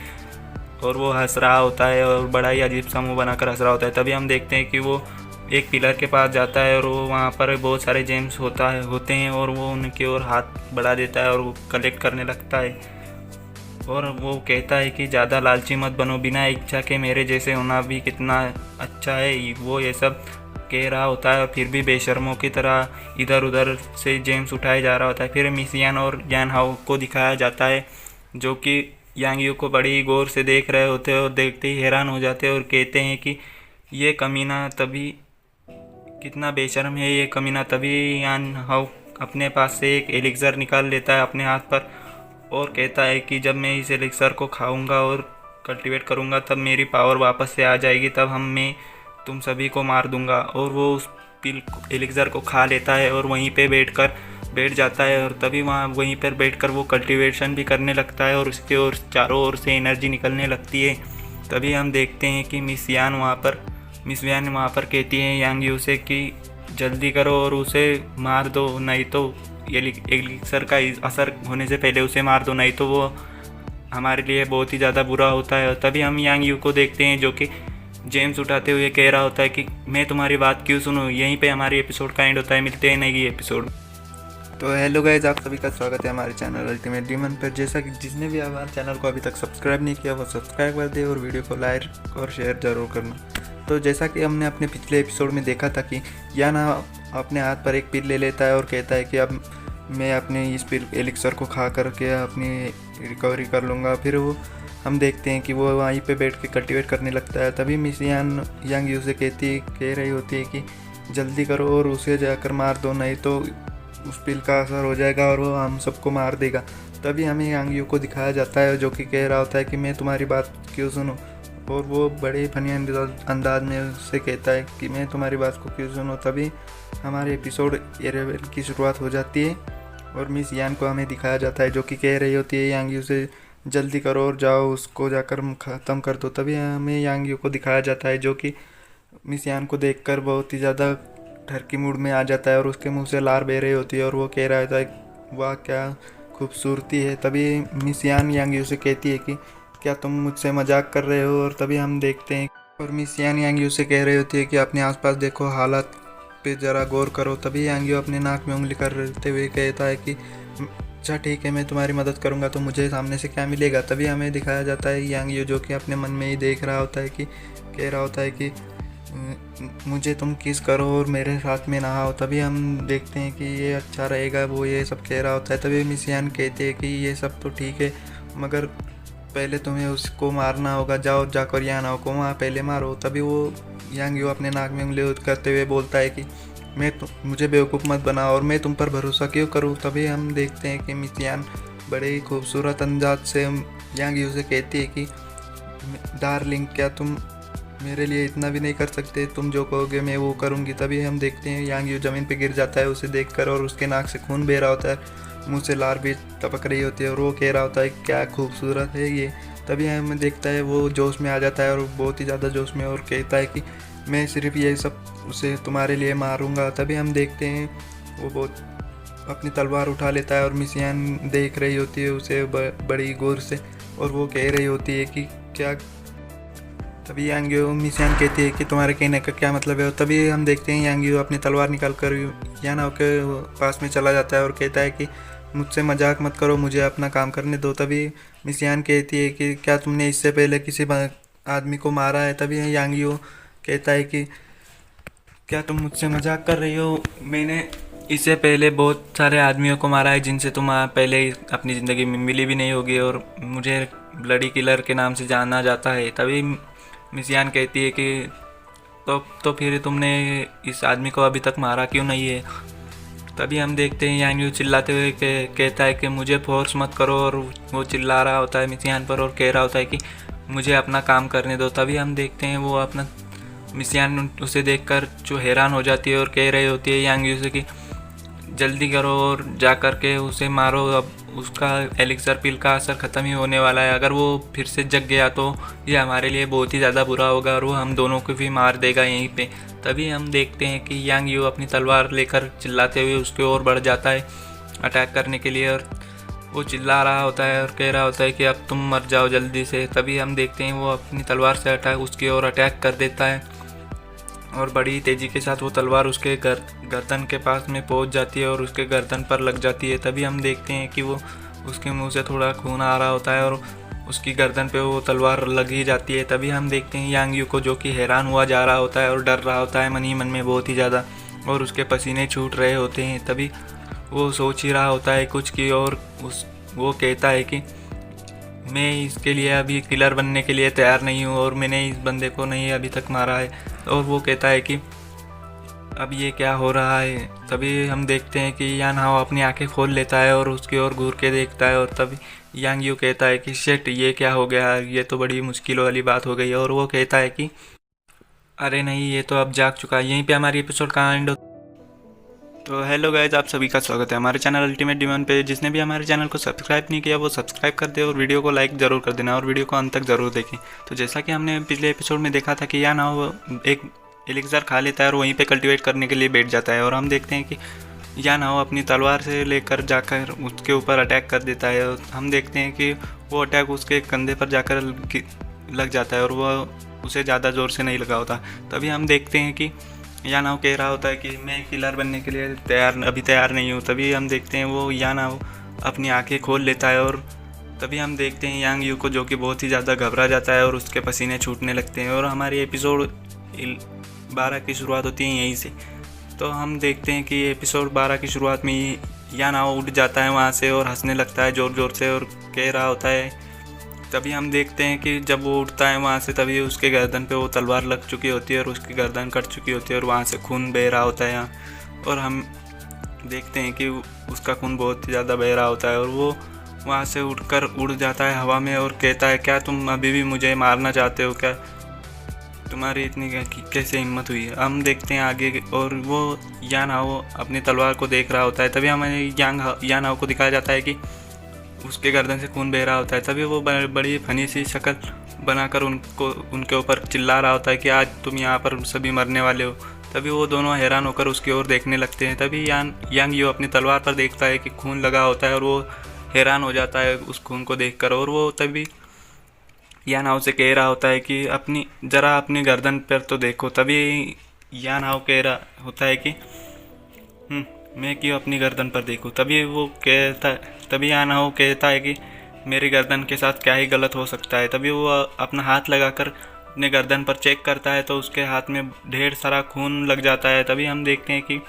और वो हंस रहा होता है और बड़ा ही अजीब सा मुँह बनाकर हंस रहा होता है। तभी हम देखते हैं कि वो एक पिलर के पास जाता है और वो वहाँ पर बहुत सारे जेम्स होते हैं और वो उनकी ओर हाथ बढ़ा देता है और वो कलेक्ट करने लगता है। और वो कहता है कि ज़्यादा लालची मत बनो, बिना इच्छा के मेरे जैसे होना भी कितना अच्छा है। वो ये सब कह रहा होता है और फिर भी बेशर्मों की तरह इधर उधर से जेम्स उठाए जा रहा होता है। फिर मिस यान और यान हाओ को दिखाया जाता है जो कि यांग यू को बड़ी गौर से देख रहे होते हैं और देखते ही हैरान हो जाते हैं और कहते हैं कि ये कमीना तभी कितना बेशर्म है ये कमीना। तभी यान हाओ अपने पास से एक एलिक्सर निकाल लेता है अपने हाथ पर और कहता है कि जब मैं इस एलिक्सर को खाऊंगा और कल्टीवेट करूंगा तब मेरी पावर वापस से आ जाएगी, तब मैं तुम सभी को मार दूंगा। और वो उस पिल एलिक्सर को खा लेता है और वहीं पे बैठ जाता है और तभी वहीं पर बैठकर वो कल्टीवेशन भी करने लगता है और उसके और चारों ओर से एनर्जी निकलने लगती है। तभी हम देखते हैं कि मिस यान वहाँ पर कहती है यांग यू से कि जल्दी करो और उसे मार दो, नहीं तो एलिक्सर का असर होने से पहले उसे मार दो, नहीं तो वो हमारे लिए बहुत ही ज़्यादा बुरा होता है। और तभी हम यांग यू को देखते हैं जो कि जेम्स उठाते हुए कह रहा होता है कि मैं तुम्हारी बात क्यों सुनूं। यहीं पे हमारे एपिसोड का एंड होता है। मिलते हैं नई एपिसोड। तो हेलो गाइज, आप सभी का स्वागत है हमारे चैनल अल्टीमेट डीमन पर। जैसा कि जिसने भी हमारे चैनल को अभी तक सब्सक्राइब नहीं किया वो सब्सक्राइब कर दे और वीडियो को लाइक और शेयर ज़रूर करना। तो जैसा कि हमने अपने पिछले एपिसोड में देखा था कि यान अपने हाथ पर एक पिल ले लेता है और कहता है कि अब मैं अपने इस पिल एलिक्सर को खा करके अपनी रिकवरी कर लूँगा। फिर वो हम देखते हैं कि वो वहीं पे बैठ के कल्टीवेट करने लगता है। तभी मिस यान यांग यू से कह रही होती है कि जल्दी करो और उसे जाकर मार दो, नहीं तो उस पिल का असर हो जाएगा और वो हम सबको मार देगा। तभी हमें यांग यू को दिखाया जाता है जो कि कह रहा होता है कि मैं तुम्हारी बात क्यों सुनूं, और वो बड़े फनी अंदाज में उससे कहता है कि मैं तुम्हारी बात को क्यों सुनूं। तभी हमारे एपिसोड 11 की शुरुआत हो जाती है और मिस यान को हमें दिखाया जाता है जो कि कह रही होती है यांग यू से जल्दी करो और जाओ उसको जाकर ख़त्म कर दो। तभी हमें यांग यू को दिखाया जाता है जो कि मिस यान को देखकर बहुत ही ज़्यादा डर की मूड में आ जाता है और उसके मुंह से लार बह रही होती है और वो कह रहा है वाह क्या खूबसूरती है। तभी मिस यान यांग यू से कहती है कि क्या तुम मुझसे मजाक कर रहे हो। और तभी हम देखते हैं और मिस यान यांग यू से कह रही होती है कि अपने आसपास देखो, हालात पे ज़रा गौर करो। तभी यांग यू अपने नाक में उंगली करते हुए कहता है कि अच्छा ठीक है, मैं तुम्हारी मदद करूंगा, तो मुझे सामने से क्या मिलेगा। तभी हमें दिखाया जाता है यांग यू जो कि अपने मन में ही देख रहा होता है कि कह रहा होता है कि मुझे तुम किस करो और मेरे साथ में नहाओ। तभी हम देखते हैं कि ये अच्छा रहेगा, वो ये सब कह रहा होता है। तभी मिस यान कहते हैं कि ये सब तो ठीक है मगर पहले तुम्हें उसको मारना होगा, जाओ जाकर यान को वहाँ पहले मारो। तभी वो यांग यू अपने नाक में उंगली करते हुए बोलता है कि मुझे बेवकूफ़ मत बनाओ और मैं तुम पर भरोसा क्यों करूँ। तभी हम देखते हैं कि मिस यान बड़े ही खूबसूरत अंदाज से यांग यू से कहती है कि डार्लिंग क्या तुम मेरे लिए इतना भी नहीं कर सकते, तुम जो कहोगे मैं वो करूँगी। तभी हम देखते हैं यांग यू ज़मीन पे गिर जाता है उसे देखकर और उसके नाक से खून बह रहा होता है, मुंह से लार भी टपक रही होती है और वो कह रहा होता है क्या खूबसूरत है ये। तभी हमें देखता है वो जोश में आ जाता है और बहुत ही ज़्यादा जोश में और कहता है कि मैं सिर्फ ये सब उसे तुम्हारे लिए मारूंगा। तभी हम देखते हैं वो बहुत अपनी तलवार उठा लेता है और मिस यान देख रही होती है उसे बड़ी गौर से और वो कह रही होती है कि क्या। तभी यांग यू मिस यान कहती है कि तुम्हारे कहने का क्या मतलब है। तभी हम देखते हैं यांग यू अपनी तलवार निकाल कर यान के पास में चला जाता है और कहता है कि मुझसे मजाक मत करो, मुझे अपना काम करने दो। तभी मिस यान कहती है कि क्या तुमने इससे पहले किसी आदमी को मारा है। तभी यांग यू कहता है कि क्या तुम मुझसे मजाक कर रही हो, मैंने इससे पहले बहुत सारे आदमियों को मारा है जिनसे तुम पहले अपनी ज़िंदगी में मिली भी नहीं होगी और मुझे ब्लडी किलर के नाम से जाना जाता है। तभी मिस यान कहती है कि तो फिर तुमने इस आदमी को अभी तक मारा क्यों नहीं है। तभी हम देखते हैं यांग यू चिल्लाते हुए कहता है कि मुझे फोर्स मत करो और वो चिल्ला रहा होता है मिस यान पर और कह रहा होता है कि मुझे अपना काम करने दो। तभी हम देखते हैं वो अपना मिस यान उसे देखकर जो हैरान हो जाती है और कह रही होती है यांग यू से कि जल्दी करो और जा कर के उसे मारो, अब उसका एलिक्सर पिल का असर ख़त्म ही होने वाला है, अगर वो फिर से जग गया तो ये हमारे लिए बहुत ही ज़्यादा बुरा होगा और वो हम दोनों को भी मार देगा यहीं पे। तभी हम देखते हैं कि यांग यू अपनी तलवार लेकर चिल्लाते हुए उसके ओर बढ़ जाता है अटैक करने के लिए और वो चिल्ला रहा होता है और कह रहा होता है कि अब तुम मर जाओ जल्दी से। तभी हम देखते हैं वो अपनी तलवार से उसकी ओर अटैक कर देता है और बड़ी तेज़ी के साथ वो तलवार उसके गर्दन के पास में पहुंच जाती है और उसके गर्दन पर लग जाती है। तभी हम देखते हैं कि वो उसके मुंह से थोड़ा खून आ रहा होता है और उसकी गर्दन पे वो तलवार लग ही जाती है। तभी हम देखते हैं यांग यू को जो कि हैरान हुआ जा रहा होता है और डर रहा होता है मन ही मन में बहुत ही ज़्यादा और उसके पसीने छूट रहे होते हैं। तभी वो सोच ही रहा होता है कुछ की और वो कहता है कि मैं इसके लिए अभी किलर बनने के लिए तैयार नहीं हूँ और मैंने इस बंदे को नहीं अभी तक मारा है। और वो कहता है कि अब ये क्या हो रहा है। तभी हम देखते हैं कि यान हाओ अपनी आंखें खोल लेता है और उसकी ओर घूर के देखता है, और तभी यांग यू कहता है कि शिट, ये क्या हो गया, ये तो बड़ी मुश्किल वाली बात हो गई। और वो कहता है कि अरे नहीं, ये तो अब जाग चुका है। यहीं पे हमारी एपिसोड का एंड। तो हेलो गाइज, आप सभी का स्वागत है हमारे चैनल अल्टीमेट डिमांड पे। जिसने भी हमारे चैनल को सब्सक्राइब नहीं किया वो सब्सक्राइब कर दे और वीडियो को लाइक ज़रूर कर देना और वीडियो को अंत तक ज़रूर देखें। तो जैसा कि हमने पिछले एपिसोड में देखा था कि यान हाओ एक एलिक्सर खा लेता है और वहीं पे कल्टीवेट करने के लिए बैठ जाता है, और हम देखते हैं कि यान हाओ अपनी तलवार से लेकर जाकर उसके ऊपर अटैक कर देता है। और हम देखते हैं कि वो अटैक उसके कंधे पर जाकर लग जाता है और वह उसे ज़्यादा ज़ोर से नहीं लगा होता। तभी हम देखते हैं कि यान हाओ कह रहा होता है कि मैं किलर बनने के लिए अभी तैयार नहीं हूँ। तभी हम देखते हैं वो यान हाओ अपनी आंखें खोल लेता है, और तभी हम देखते हैं यांग यू को, जो कि बहुत ही ज़्यादा घबरा जाता है और उसके पसीने छूटने लगते हैं। और हमारी एपिसोड 12 की शुरुआत होती है यहीं से। तो हम देखते हैं कि एपिसोड 12 की शुरुआत में ही यान हाओ उठ जाता है वहाँ से और हंसने लगता है ज़ोर ज़ोर से और कह रहा होता है। तभी हम देखते हैं कि जब वो उठता है वहाँ से, तभी उसके गर्दन पे वो तलवार लग चुकी होती है और उसकी गर्दन कट चुकी होती है और वहाँ से खून बह रहा होता है यहाँ। और हम देखते हैं कि उसका खून बहुत ही ज़्यादा बह रहा होता है और वो वहाँ से उठकर उड़ जाता है हवा में और कहता है, क्या तुम अभी भी मुझे मारना चाहते हो क्या? तुम्हारी इतनी कैसे हिम्मत हुई है? हम देखते हैं आगे, और वो यान हाओ अपनी तलवार को देख रहा होता है। तभी हमें यान हाओ को दिखाया जाता है कि उसके गर्दन से खून बह रहा होता है। तभी वो बड़ी फनी सी शक्ल बनाकर उनके ऊपर चिल्ला रहा होता है कि आज तुम यहाँ पर सभी मरने वाले हो। तभी वो दोनों हैरान होकर उसकी ओर देखने लगते हैं। तभी यांग यू अपनी तलवार पर देखता है कि खून लगा होता है और वो हैरान हो जाता है उस खून को देखकर। और वो तभी यान हाओ से कह रहा होता है कि ज़रा अपनी गर्दन पर तो देखो। तभी यान हाओ कह रहा होता है कि मैं क्यों अपनी गर्दन पर देखूं? तभी यान हाओ कहता है कि मेरी गर्दन के साथ क्या ही गलत हो सकता है। तभी वो अपना हाथ लगाकर अपने गर्दन पर चेक करता है तो उसके हाथ में ढेर सारा खून लग जाता है। तभी हम देखते हैं कि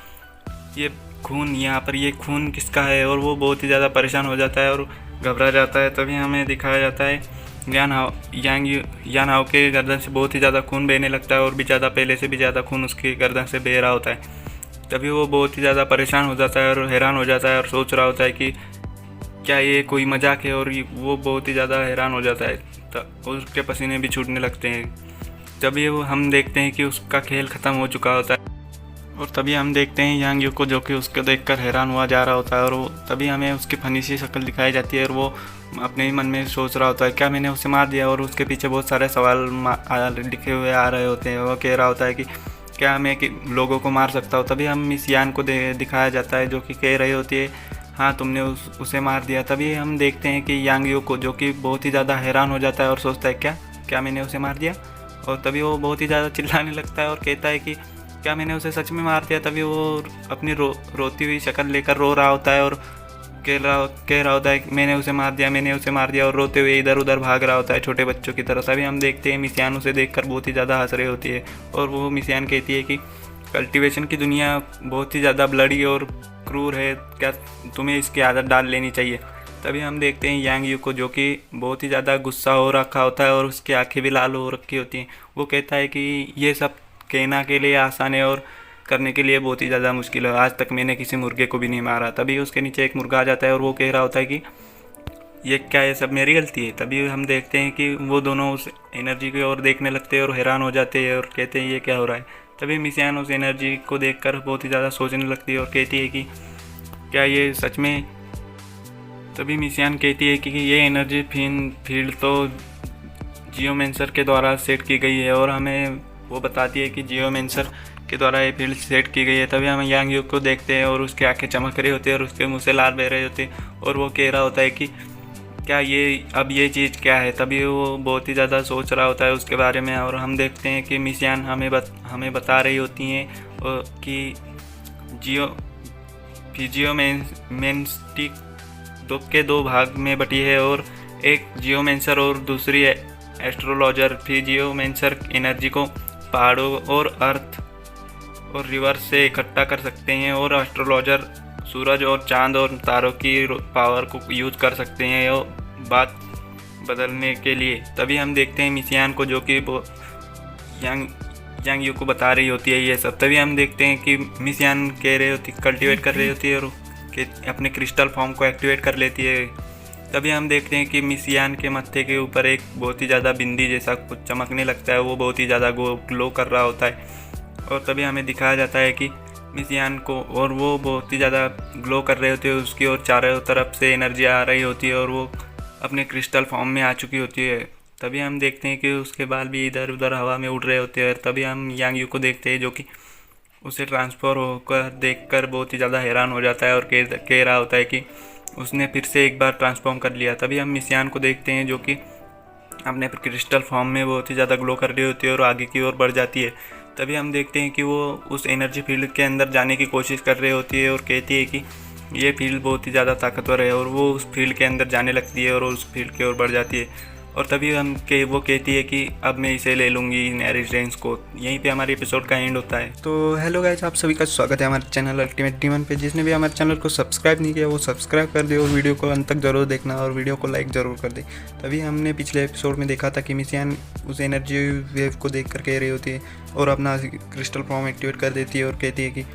ये खून किसका है, और वो बहुत ही ज़्यादा परेशान हो जाता है और घबरा जाता है। तभी हमें दिखाया जाता है यान हाओ के गर्दन से बहुत ही ज़्यादा खून बहने लगता है और भी ज़्यादा, पहले से भी ज़्यादा खून उसकी गर्दन से बह रहा होता है। तभी वो बहुत ही ज़्यादा परेशान हो जाता है और हैरान हो जाता है और सोच रहा होता है कि क्या ये कोई मजाक है, और वो बहुत ही ज़्यादा हैरान हो जाता है और उसके पसीने भी छूटने लगते हैं। तभी हम देखते हैं कि उसका खेल ख़त्म हो चुका होता है, और तभी हम देखते हैं यांग यू को, जो कि उसको देखकर हैरान हुआ जा रहा होता है। और तभी हमें उसकी फनी सी शक्ल दिखाई जाती है और वो अपने ही मन में सोच रहा होता है, क्या मैंने उसे मार दिया? और उसके पीछे बहुत सारे सवाल लिखे हुए आ रहे होते हैं। वो कह रहा होता है कि क्या मैं लोगों को मार सकता हूँ? तभी हम मिस यान को दिखाया जाता है, जो कि कह रही होती है, हाँ तुमने उसे मार दिया। तभी हम देखते हैं कि यांग यू को, जो कि बहुत ही ज़्यादा हैरान हो जाता है और सोचता है क्या मैंने उसे मार दिया? और तभी वो बहुत ही ज़्यादा चिल्लाने लगता है और कहता है कि क्या मैंने उसे सच में मार दिया? तभी वो अपनी रोती हुई शक्ल लेकर रो रहा होता है और कह रहा होता है कि मैंने उसे मार दिया, और रोते हुए इधर उधर भाग रहा होता है छोटे बच्चों की तरह। तभी हम देखते हैं मिस यान उसे देखकर बहुत ही ज़्यादा हंस रही होती है, और वो मिस यान कहती है कि कल्टीवेशन की दुनिया बहुत ही ज़्यादा ब्लडी और क्रूर है, क्या तुम्हें इसकी आदत डाल लेनी चाहिए। तभी हम देखते हैं यांग यू को, जो कि बहुत ही ज़्यादा गुस्सा हो रखा होता है और उसकी आंखें भी लाल हो रखी होती हैं। वो कहता है कि ये सब कहना के लिए आसान है और करने के लिए बहुत ही ज़्यादा मुश्किल है। आज तक मैंने किसी मुर्गे को भी नहीं मारा। तभी उसके नीचे एक मुर्गा आ जाता है और वो कह रहा होता है कि ये सब मेरी गलती है। तभी हम देखते हैं कि वो दोनों उस एनर्जी की ओर देखने लगते हैं और हैरान हो जाते हैं और कहते हैं ये क्या हो रहा है। तभी मिस यान उस एनर्जी को देखकर बहुत ही ज़्यादा सोचने लगती है और कहती है कि क्या ये सच में? तभी मिस यान कहती है कि ये एनर्जी फील्ड तो जियोमेंसर के द्वारा सेट की गई है, और हमें वो बताती है कि जियोमेंसर के द्वारा ये फील्ड सेट की गई है। तभी हम यांग यू को देखते हैं और उसकी आंखें चमक रही होती है और उसके मुंह से लाल बह रहे होते हैं, और वो कह रहा होता है कि क्या ये चीज़ क्या है? तभी वो बहुत ही ज़्यादा सोच रहा होता है उसके बारे में, और हम देखते हैं कि मिस यान हमें बता रही होती हैं कि जियोमेंस्टिक के 2 भाग में बटी है, और एक जियोमेंसर और दूसरी एस्ट्रोलॉजर। जियोमेंसर एनर्जी को पहाड़ों और अर्थ और रिवर्स से इकट्ठा कर सकते हैं, और एस्ट्रोलॉजर सूरज और चांद और तारों की पावर को यूज कर सकते हैं और बात बदलने के लिए। तभी हम देखते हैं मिस यान को, जो कि यांग यू को बता रही होती है ये सब। तभी हम देखते हैं कि मिस यान कह रही होती कल्टीवेट कर रही होती है और अपने क्रिस्टल फॉर्म को एक्टिवेट कर लेती है। तभी हम देखते हैं कि मिस यान के मत्थे के ऊपर एक बहुत ही ज़्यादा बिंदी जैसा कुछ चमकने लगता है, वो बहुत ही ज़्यादा ग्लो कर रहा होता है। और तभी हमें दिखाया जाता है कि मिस यान को, और वो बहुत ही ज़्यादा ग्लो कर रहे होते हैं, उसकी और चारों तरफ से एनर्जी आ रही होती है और वो अपने क्रिस्टल फॉर्म में आ चुकी होती है। तभी हम देखते हैं कि उसके बाल भी इधर उधर हवा में उड़ रहे होते हैं। तभी हम यांग यू को देखते हैं जो कि उसे ट्रांसफ़र होकर देखकर बहुत ही ज़्यादा हैरान हो जाता है और कह रहा होता है कि उसने फिर से एक बार ट्रांसफॉर्म कर लिया। तभी हम मिस यान को देखते हैं जो कि अपने क्रिस्टल फॉर्म में बहुत ही ज़्यादा ग्लो कर रही होती है और आगे की ओर बढ़ जाती है। तभी हम देखते हैं कि वो उस एनर्जी फील्ड के अंदर जाने की कोशिश कर रही होती है और कहती है कि ये फील्ड बहुत ही ज़्यादा ताकतवर है, और वो उस फील्ड के अंदर जाने लगती है और उस फील्ड की ओर बढ़ जाती है। और तभी वो कहती है कि अब मैं इसे ले लूँगी इनहेरिटेंस को। यहीं पे हमारे एपिसोड का एंड होता है। तो हेलो गाइस, आप सभी का स्वागत है हमारे चैनल अल्टीमेट डीमन पे। जिसने भी हमारे चैनल को सब्सक्राइब नहीं किया वो सब्सक्राइब कर दे और वीडियो को अंत तक जरूर देखना और वीडियो को लाइक ज़रूर कर दे। तभी हमने पिछले एपिसोड में देखा था कि मिस यान उस एनर्जी वेव को देख कर कह रही होती है और अपना क्रिस्टल फॉर्म एक्टिवेट कर देती है और कहती है कि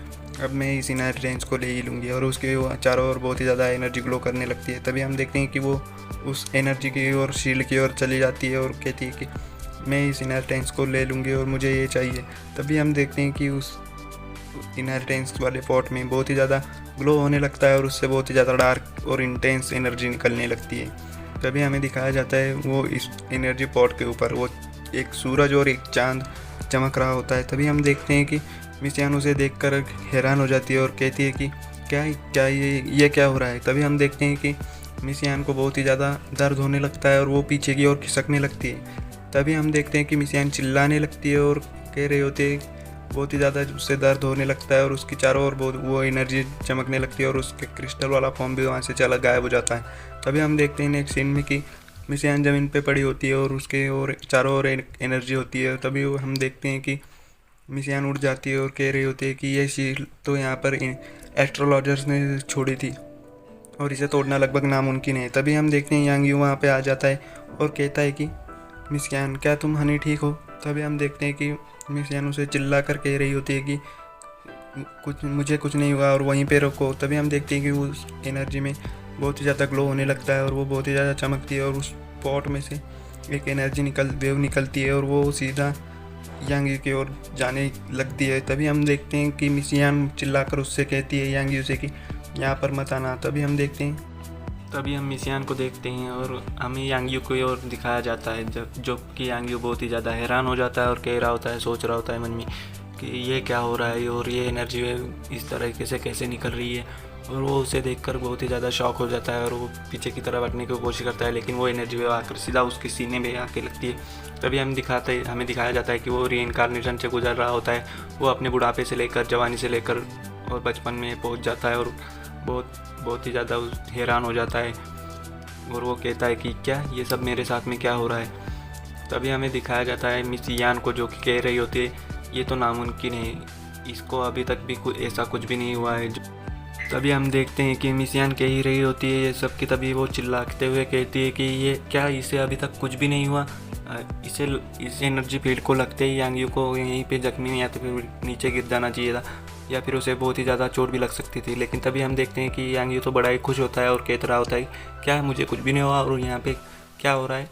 अब मैं इस इनहेरिटेंस को ले ही लूँगी, और उसके चारों ओर बहुत ही ज़्यादा एनर्जी ग्लो करने लगती है। तभी हम देखते हैं कि वो उस एनर्जी की ओर शील्ड की ओर चली जाती है और कहती है कि मैं इस इनहेरिटेंस को ले लूँगी और मुझे ये चाहिए। तभी हम देखते हैं कि उस इनहेरिटेंस वाले पॉट में बहुत ही ज़्यादा ग्लो होने लगता है और उससे बहुत ही ज़्यादा डार्क और इंटेंस एनर्जी निकलने लगती है। तभी हमें दिखाया जाता है वो इस एनर्जी पॉट के ऊपर वो एक सूरज और एक चाँद चमक रहा होता है। तभी हम देखते हैं कि मिस यान उसे देखकर हैरान हो जाती है और कहती है कि क्या ये क्या हो रहा है। तभी हम देखते हैं कि मिस यान को बहुत ही ज़्यादा दर्द होने लगता है और वो पीछे की ओर खिसकने लगती है। तभी हम देखते हैं कि मिस यान चिल्लाने लगती है और कह रहे होते हैं, बहुत ही ज़्यादा उससे दर्द होने लगता है और उसकी चारों ओर बहुत वो एनर्जी चमकने लगती है और उसके क्रिस्टल वाला फॉर्म भी वहाँ से चला गायब हो जाता है। तभी हम देखते हैं नेक्स्ट सीन में कि मिस यान ज़मीन पर पड़ी होती है और उसके और चारों ओर एनर्जी होती है। तभी हम देखते हैं कि मिस यान उड़ जाती है और कह रही होती है कि ये शील्ड तो यहाँ पर एस्ट्रोलॉजर्स ने छोड़ी थी और इसे तोड़ना लगभग नामुमकिन है। तभी हम देखते हैं यांग यू वहाँ पे आ जाता है और कहता है कि मिस यान, क्या तुम हनी ठीक हो। तभी हम देखते हैं कि मिस यान उसे चिल्ला कर कह रही होती है कि मुझे कुछ नहीं हुआ और वहीं पे रुको। तभी हम देखते हैं कि उस एनर्जी में बहुत ही ज़्यादा ग्लो होने लगता है और वो बहुत ही ज़्यादा चमकती है और उस पॉट में से एक एनर्जी वेव निकलती है और वो सीधा यांग यू की ओर जाने लगती है। तभी हम देखते हैं कि मिस यान चिल्लाकर उससे कहती है यांग यू से कि यहाँ पर मत आना। तभी हम मिस यान को देखते हैं और हमें यांग यू की ओर दिखाया जाता है जो कि यांग यू बहुत ही ज़्यादा हैरान हो जाता है और कह रहा होता है, सोच रहा होता है मन में कि ये क्या हो रहा है और ये एनर्जी वेव इस तरीके से कैसे निकल रही है। और वो उसे देखकर बहुत ही ज़्यादा शॉक हो जाता है और वो पीछे की तरफ हटने की कोशिश करता है, लेकिन वो एनर्जी वेव आकर सीधा उसके सीने में आके लगती है। तभी हमें दिखाया जाता है कि वो रीइंकार्नेशन से गुजर रहा होता है। वो अपने बुढ़ापे से लेकर जवानी से लेकर और बचपन में पहुंच जाता है और बहुत ही ज़्यादा हैरान हो जाता है और वो कहता है कि क्या ये सब मेरे साथ में क्या हो रहा है। तभी हमें दिखाया जाता है मिस यान को जो कि कह रही होती है ये तो नामुमकिन है, इसको अभी तक भी ऐसा कुछ भी नहीं हुआ है। तभी हम देखते हैं कि मिस यान कह ही रही होती है ये सब की, तभी वो चिल्लाते हुए कहती है कि ये क्या, इसे अभी तक कुछ भी नहीं हुआ। इस एनर्जी फील्ड को लगते ही यांग यू को यहीं पे जख्मी में या तो फिर नीचे गिर जाना चाहिए था या फिर उसे बहुत ही ज़्यादा चोट भी लग सकती थी। लेकिन तभी हम देखते हैं कि यांग यू तो बड़ा ही खुश होता है और कह रहा होता है क्या मुझे कुछ भी नहीं हुआ और यहाँ पे क्या हो रहा है।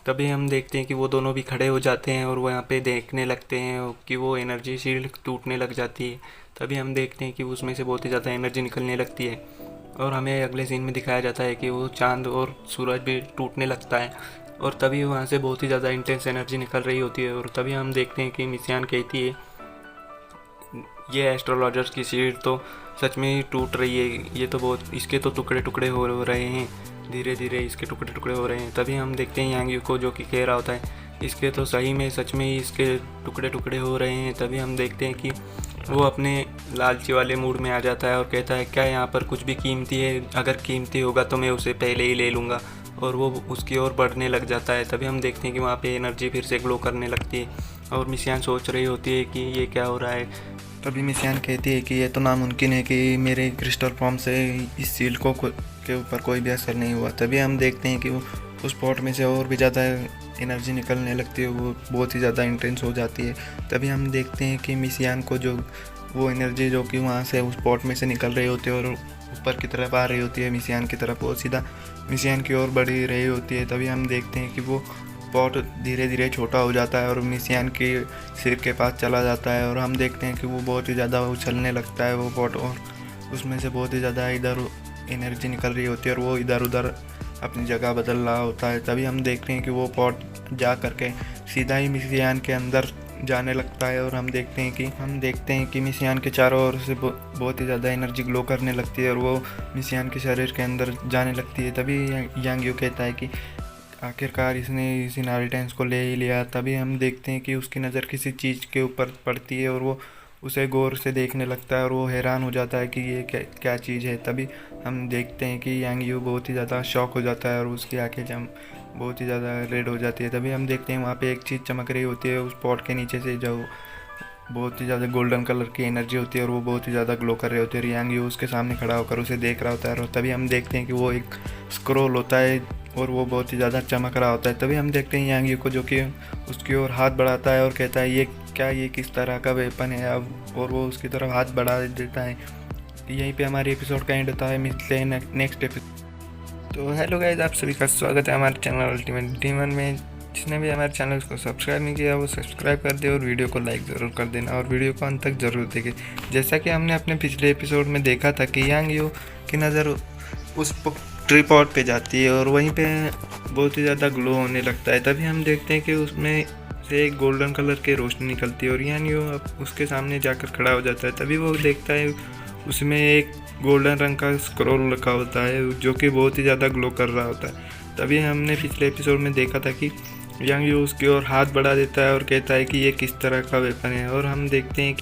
तभी हम देखते हैं कि वो दोनों भी खड़े हो जाते हैं और वो यहाँ पे देखने लगते हैं कि वो एनर्जी शील्ड टूटने लग जाती है। तभी हम देखते हैं कि उसमें से बहुत ही ज़्यादा एनर्जी निकलने लगती है और हमें अगले सीन में दिखाया जाता है कि वो चांद और सूरज भी टूटने लगता है और तभी वहाँ से बहुत ही ज़्यादा इंटेंस एनर्जी निकल रही होती है। और तभी हम देखते हैं कि मिस यान कहती है ये एस्ट्रोलॉजर्स की शील्ड तो सच में ही टूट रही है, ये तो बहुत, इसके तो टुकड़े टुकड़े हो रहे हैं, धीरे धीरे इसके टुकड़े टुकड़े हो रहे हैं। तभी हम देखते हैं यांग यू को जो कि कह रहा होता है इसके तो सही में सच में ही इसके टुकड़े टुकड़े हो रहे हैं। तभी हम देखते हैं कि वो अपने लालची वाले मूड में आ जाता है और कहता है क्या यहाँ पर कुछ भी कीमती है, अगर कीमती होगा तो मैं उसे पहले ही ले लूँगा, और वो उसकी ओर बढ़ने लग जाता है। तभी हम देखते हैं कि वहाँ पे एनर्जी फिर से ग्लो करने लगती है और मिस यान सोच रही होती है कि ये क्या हो रहा है। तभी मिस यान कहती है कि ये तो नामुमकिन है कि मेरे क्रिस्टल फॉर्म से इस सील के ऊपर कोई भी असर नहीं हुआ। तभी हम देखते हैं कि वो उस पॉट में से और भी ज़्यादा एनर्जी निकलने लगती है, वो बहुत ही ज़्यादा इंटेंस हो जाती है। तभी हम देखते हैं कि मिस यान को जो वो एनर्जी जो कि वहाँ से उस पॉट में से निकल रही होती है और ऊपर की तरफ आ रही होती है मिस यान की तरफ, वो सीधा मिस यान की ओर बढ़ रही होती है। तभी हम देखते हैं कि वो पॉट धीरे धीरे छोटा हो जाता है और मिस यान के सिर के पास चला जाता है और हम देखते हैं कि वो बहुत ही ज़्यादा उछलने लगता है वो पॉट, और उसमें से बहुत ही ज़्यादा इधर एनर्जी निकल रही होती है और वो इधर उधर अपनी जगह बदल रहा होता है। तभी हम देखते हैं कि वो पॉट जा करके सीधा ही मिस यान के अंदर जाने लगता है और हम देखते हैं कि मिस यान के चारों ओर से बहुत ही ज़्यादा एनर्जी ग्लो करने लगती है और वो मिस यान के शरीर के अंदर जाने लगती है। तभी यांग यू कहता है कि आखिरकार इसने इस इनहेरिटेंस को ले ही लिया। तभी हम देखते हैं कि उसकी नज़र किसी चीज़ के ऊपर पड़ती है और वो उसे गौर से देखने लगता है और वो हैरान हो जाता है कि ये क्या चीज़ है। तभी हम देखते हैं कि यांग यू बहुत ही ज़्यादा शॉक हो जाता है और उसकी आंखें बहुत ही ज़्यादा रेड हो जाती है। तभी हम देखते हैं वहाँ पे एक चीज़ चमक रही होती है उस पॉट के नीचे से, जो बहुत ही ज़्यादा गोल्डन कलर की एनर्जी होती है और वो बहुत ही ज़्यादा ग्लो कर रही होती है। यांग यू उसके सामने खड़ा होकर उसे देख रहा होता है और तभी हम देखते हैं कि वो एक स्क्रोल होता है और वो बहुत ही ज़्यादा चमक रहा होता है। तभी हम देखते हैं यांग यू को, जो कि उसकी ओर हाथ बढ़ाता है और कहता है ये किस तरह का वेपन है अब, और वो उसकी तरफ हाथ बढ़ा देता है। यहीं पे हमारे एपिसोड का एंड होता है। मिलते हैं नेक्स्ट एपिसोड। तो हेलो गाइस, आप सभी का स्वागत है हमारे चैनल अल्टीमेट डीमन में। जिसने भी हमारे चैनल को सब्सक्राइब नहीं किया वो सब्सक्राइब कर दे और वीडियो को लाइक ज़रूर कर देना और वीडियो को अंत तक ज़रूर देखें। जैसा कि हमने अपने पिछले एपिसोड में देखा था कि यांग यू की नज़र उस ट्री पॉट पे जाती है और वहीं पे बहुत ही ज़्यादा ग्लो होने लगता है। तभी हम देखते हैं कि उसमें से एक गोल्डन कलर की रोशनी निकलती है और यांग यू उसके सामने जाकर खड़ा हो जाता है। तभी वो देखता है उसमें एक गोल्डन रंग का स्क्रॉल रखा होता है जो कि बहुत ही ज़्यादा ग्लो कर रहा होता है। तभी हमने पिछले एपिसोड में देखा था कि यांग यू उसकी ओर हाथ बढ़ा देता है और कहता है कि ये किस तरह का वेपन है, और हम देखते हैं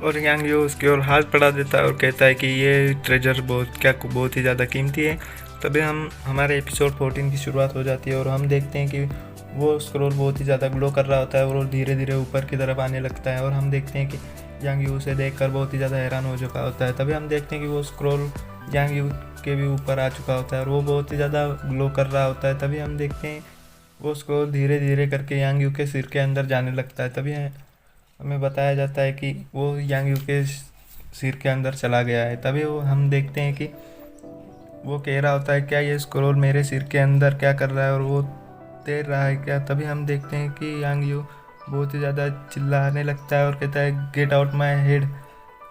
और यांग यू उसकी ओर हाथ बढ़ा देता है और कहता है कि ये ट्रेजर बहुत ही ज़्यादा कीमती है। तभी हमारे एपिसोड 14 की शुरुआत हो जाती है और हम देखते हैं कि वो स्क्रॉल बहुत ही ज़्यादा ग्लो कर रहा होता है और वो धीरे धीरे ऊपर की तरफ आने लगता है और हम देखते हैं कि यांग यू उसे देखकर बहुत ही ज़्यादा हैरान हो चुका होता है। तभी हम देखते हैं कि वो स्क्रॉल यांग यू के भी ऊपर आ चुका होता है और वो बहुत ही ज़्यादा ग्लो कर रहा होता है। तभी हम देखते हैं वो स्क्रॉल धीरे धीरे करके यांग यू के सिर के अंदर जाने लगता है। तभी हमें बताया जाता है कि वो यांग यू के सिर के अंदर चला गया है। तभी हम देखते हैं कि वो कह रहा होता है क्या ये स्क्रॉल मेरे सिर के अंदर क्या कर रहा है और वो तैर रहा है क्या। तभी हम देखते हैं कि यांग यू बहुत ही ज़्यादा चिल्लाने लगता है और कहता है गेट आउट माई हेड,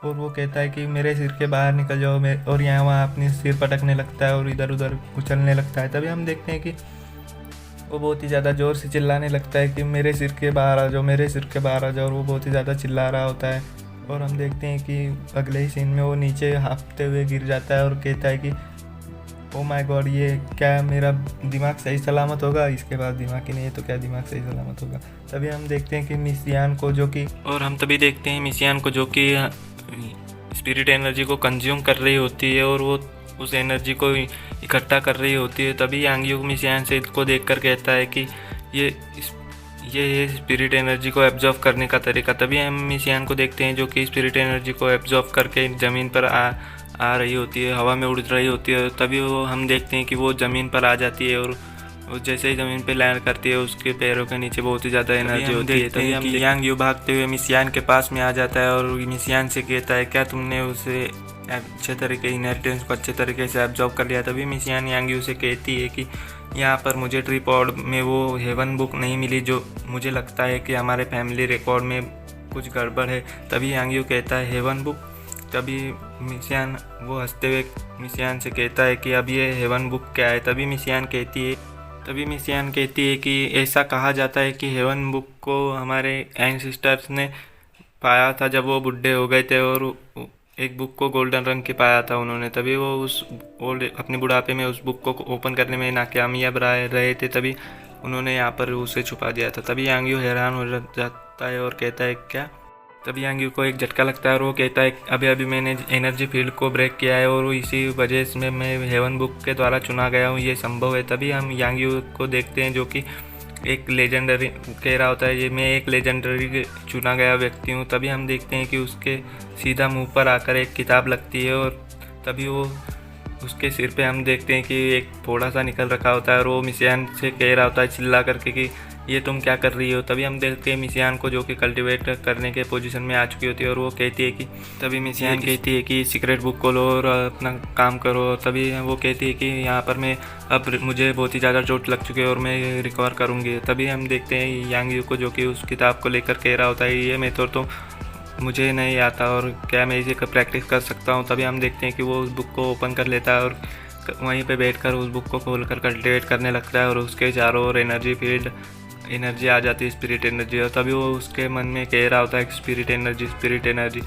और वो कहता है कि मेरे सिर के बाहर निकल जाओ। और यहाँ वहाँ अपनी सिर पटकने लगता है और इधर उधर उछलने लगता है। तभी हम देखते हैं कि वो बहुत ही ज़्यादा ज़ोर से चिल्लाने लगता है कि मेरे सिर के बाहर आ जाओ, मेरे सिर के बाहर आ जाओ, और वो बहुत ही ज़्यादा चिल्ला रहा होता है। और हम देखते हैं कि अगले ही सीन में वो नीचे हाँफते हुए गिर जाता है और कहता है कि ओ माय गॉड, ये क्या मेरा दिमाग सही सलामत होगा। इसके बाद दिमाग ही नहीं है तो क्या दिमाग सही सलामत होगा। तभी हम देखते हैं कि मिस यान को जो कि स्पिरिट एनर्जी को कंज्यूम कर रही होती है और वो उस एनर्जी को इकट्ठा कर रही होती है। तभी यांग यू मिस यान से इसको देखकर कहता है कि ये स्पिरिट एनर्जी को एब्जॉर्व करने का तरीका। तभी हम मिस यान को देखते हैं जो कि स्पिरिट एनर्जी को एब्जॉर्व करके ज़मीन पर आ रही होती है, हवा में उड़ रही होती है। तभी हम देखते हैं कि वो ज़मीन पर आ जाती है और जैसे ही ज़मीन पे लैंड करती है उसके पैरों के नीचे बहुत ही ज़्यादा एनर्जी होती है। तभी हम यांग यू भागते हुए मिस यान के पास में आ जाता है और मिस यान से कहता है क्या तुमने उसे अच्छे तरीके इनहेरिटेंस को अच्छे तरीके से एब्जॉर्व कर लिया। तभी मिस यान यांग यू से कहती है कि यहाँ पर मुझे ट्री पॉड में वो हेवन बुक नहीं मिली, जो मुझे लगता है कि हमारे फैमिली रिकॉर्ड में कुछ गड़बड़ है। तभी यांग यू कहता है हेवन बुक। तभी मिस यान वो हंसते हुए मिस यान से कहता है कि अब ये हेवन बुक क्या है। तभी मिस यान कहती है कि ऐसा कहा जाता है कि हेवन बुक को हमारे एंसेस्टर्स ने पाया था जब वो बुढ़े हो गए थे और एक बुक को गोल्डन रंग की पाया था उन्होंने। तभी वो अपने बुढ़ापे में उस बुक को ओपन करने में नाकामयाब रहे थे, तभी उन्होंने यहाँ पर उसे छुपा दिया था। तभी यांग यू हैरान हो जाता है और कहता है क्या। तभी यांग यू को एक झटका लगता है और वो कहता है अभी मैंने एनर्जी फील्ड को ब्रेक किया है और इसी वजह से मैं हेवन बुक के द्वारा चुना गया हूँ, ये संभव है। तभी हम यांग यू को देखते हैं जो कि एक लेजेंडरी कह रहा होता है ये मैं एक लेजेंडरी चुना गया व्यक्ति हूँ। तभी हम देखते हैं कि उसके सीधा मुंह पर आकर एक किताब लगती है और तभी वो उसके सिर पे हम देखते हैं कि एक फोड़ा सा निकल रखा होता है और वो मिस यान से कह रहा होता है चिल्ला करके कि ये तुम क्या कर रही हो। तभी हम देखते हैं मिस यान को, जो कि कल्टीवेट करने के पोजीशन में आ चुकी होती है, और वो कहती है कि तभी मिस यान कहती है कि सीक्रेट बुक खोलो और अपना काम करो। तभी वो कहती है कि यहाँ पर मैं अब मुझे बहुत ही ज़्यादा चोट लग चुकी है और मैं रिकवर करूँगी। तभी हम देखते हैं यांग यू को, जो कि उस किताब को लेकर कह रहा होता है ये मेथड तो मुझे नहीं आता और क्या मैं इसे प्रैक्टिस कर सकता हूँ। तभी हम देखते हैं कि वो उस बुक को ओपन कर लेता है और वहीं पे बैठकर उस बुक को खोलकर कल्टिवेट करने लगता है, और उसके चारों ओर एनर्जी फील्ड एनर्जी आ जाती है, स्पिरिट एनर्जी। और तभी वो उसके मन में कह रहा होता है कि स्पिरिट एनर्जी,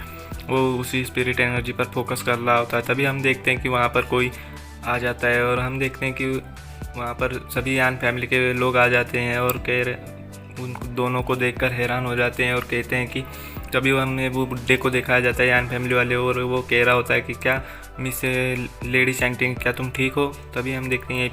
वो उसी स्पिरिट एनर्जी पर फोकस कर रहा होता है। तभी हम देखते हैं कि वहाँ पर कोई आ जाता है, और हम देखते हैं कि वहाँ पर सभी यान फैमिली के लोग आ जाते हैं और उन दोनों को देखकर हैरान हो जाते हैं और कहते हैं कि तभी हमें वो बुड्ढे को दिखाया जाता है यान फैमिली वाले, और वो कह रहा होता है कि क्या मिस लेडी शैंगटिंग, क्या तुम ठीक हो। तभी हम देखते हैं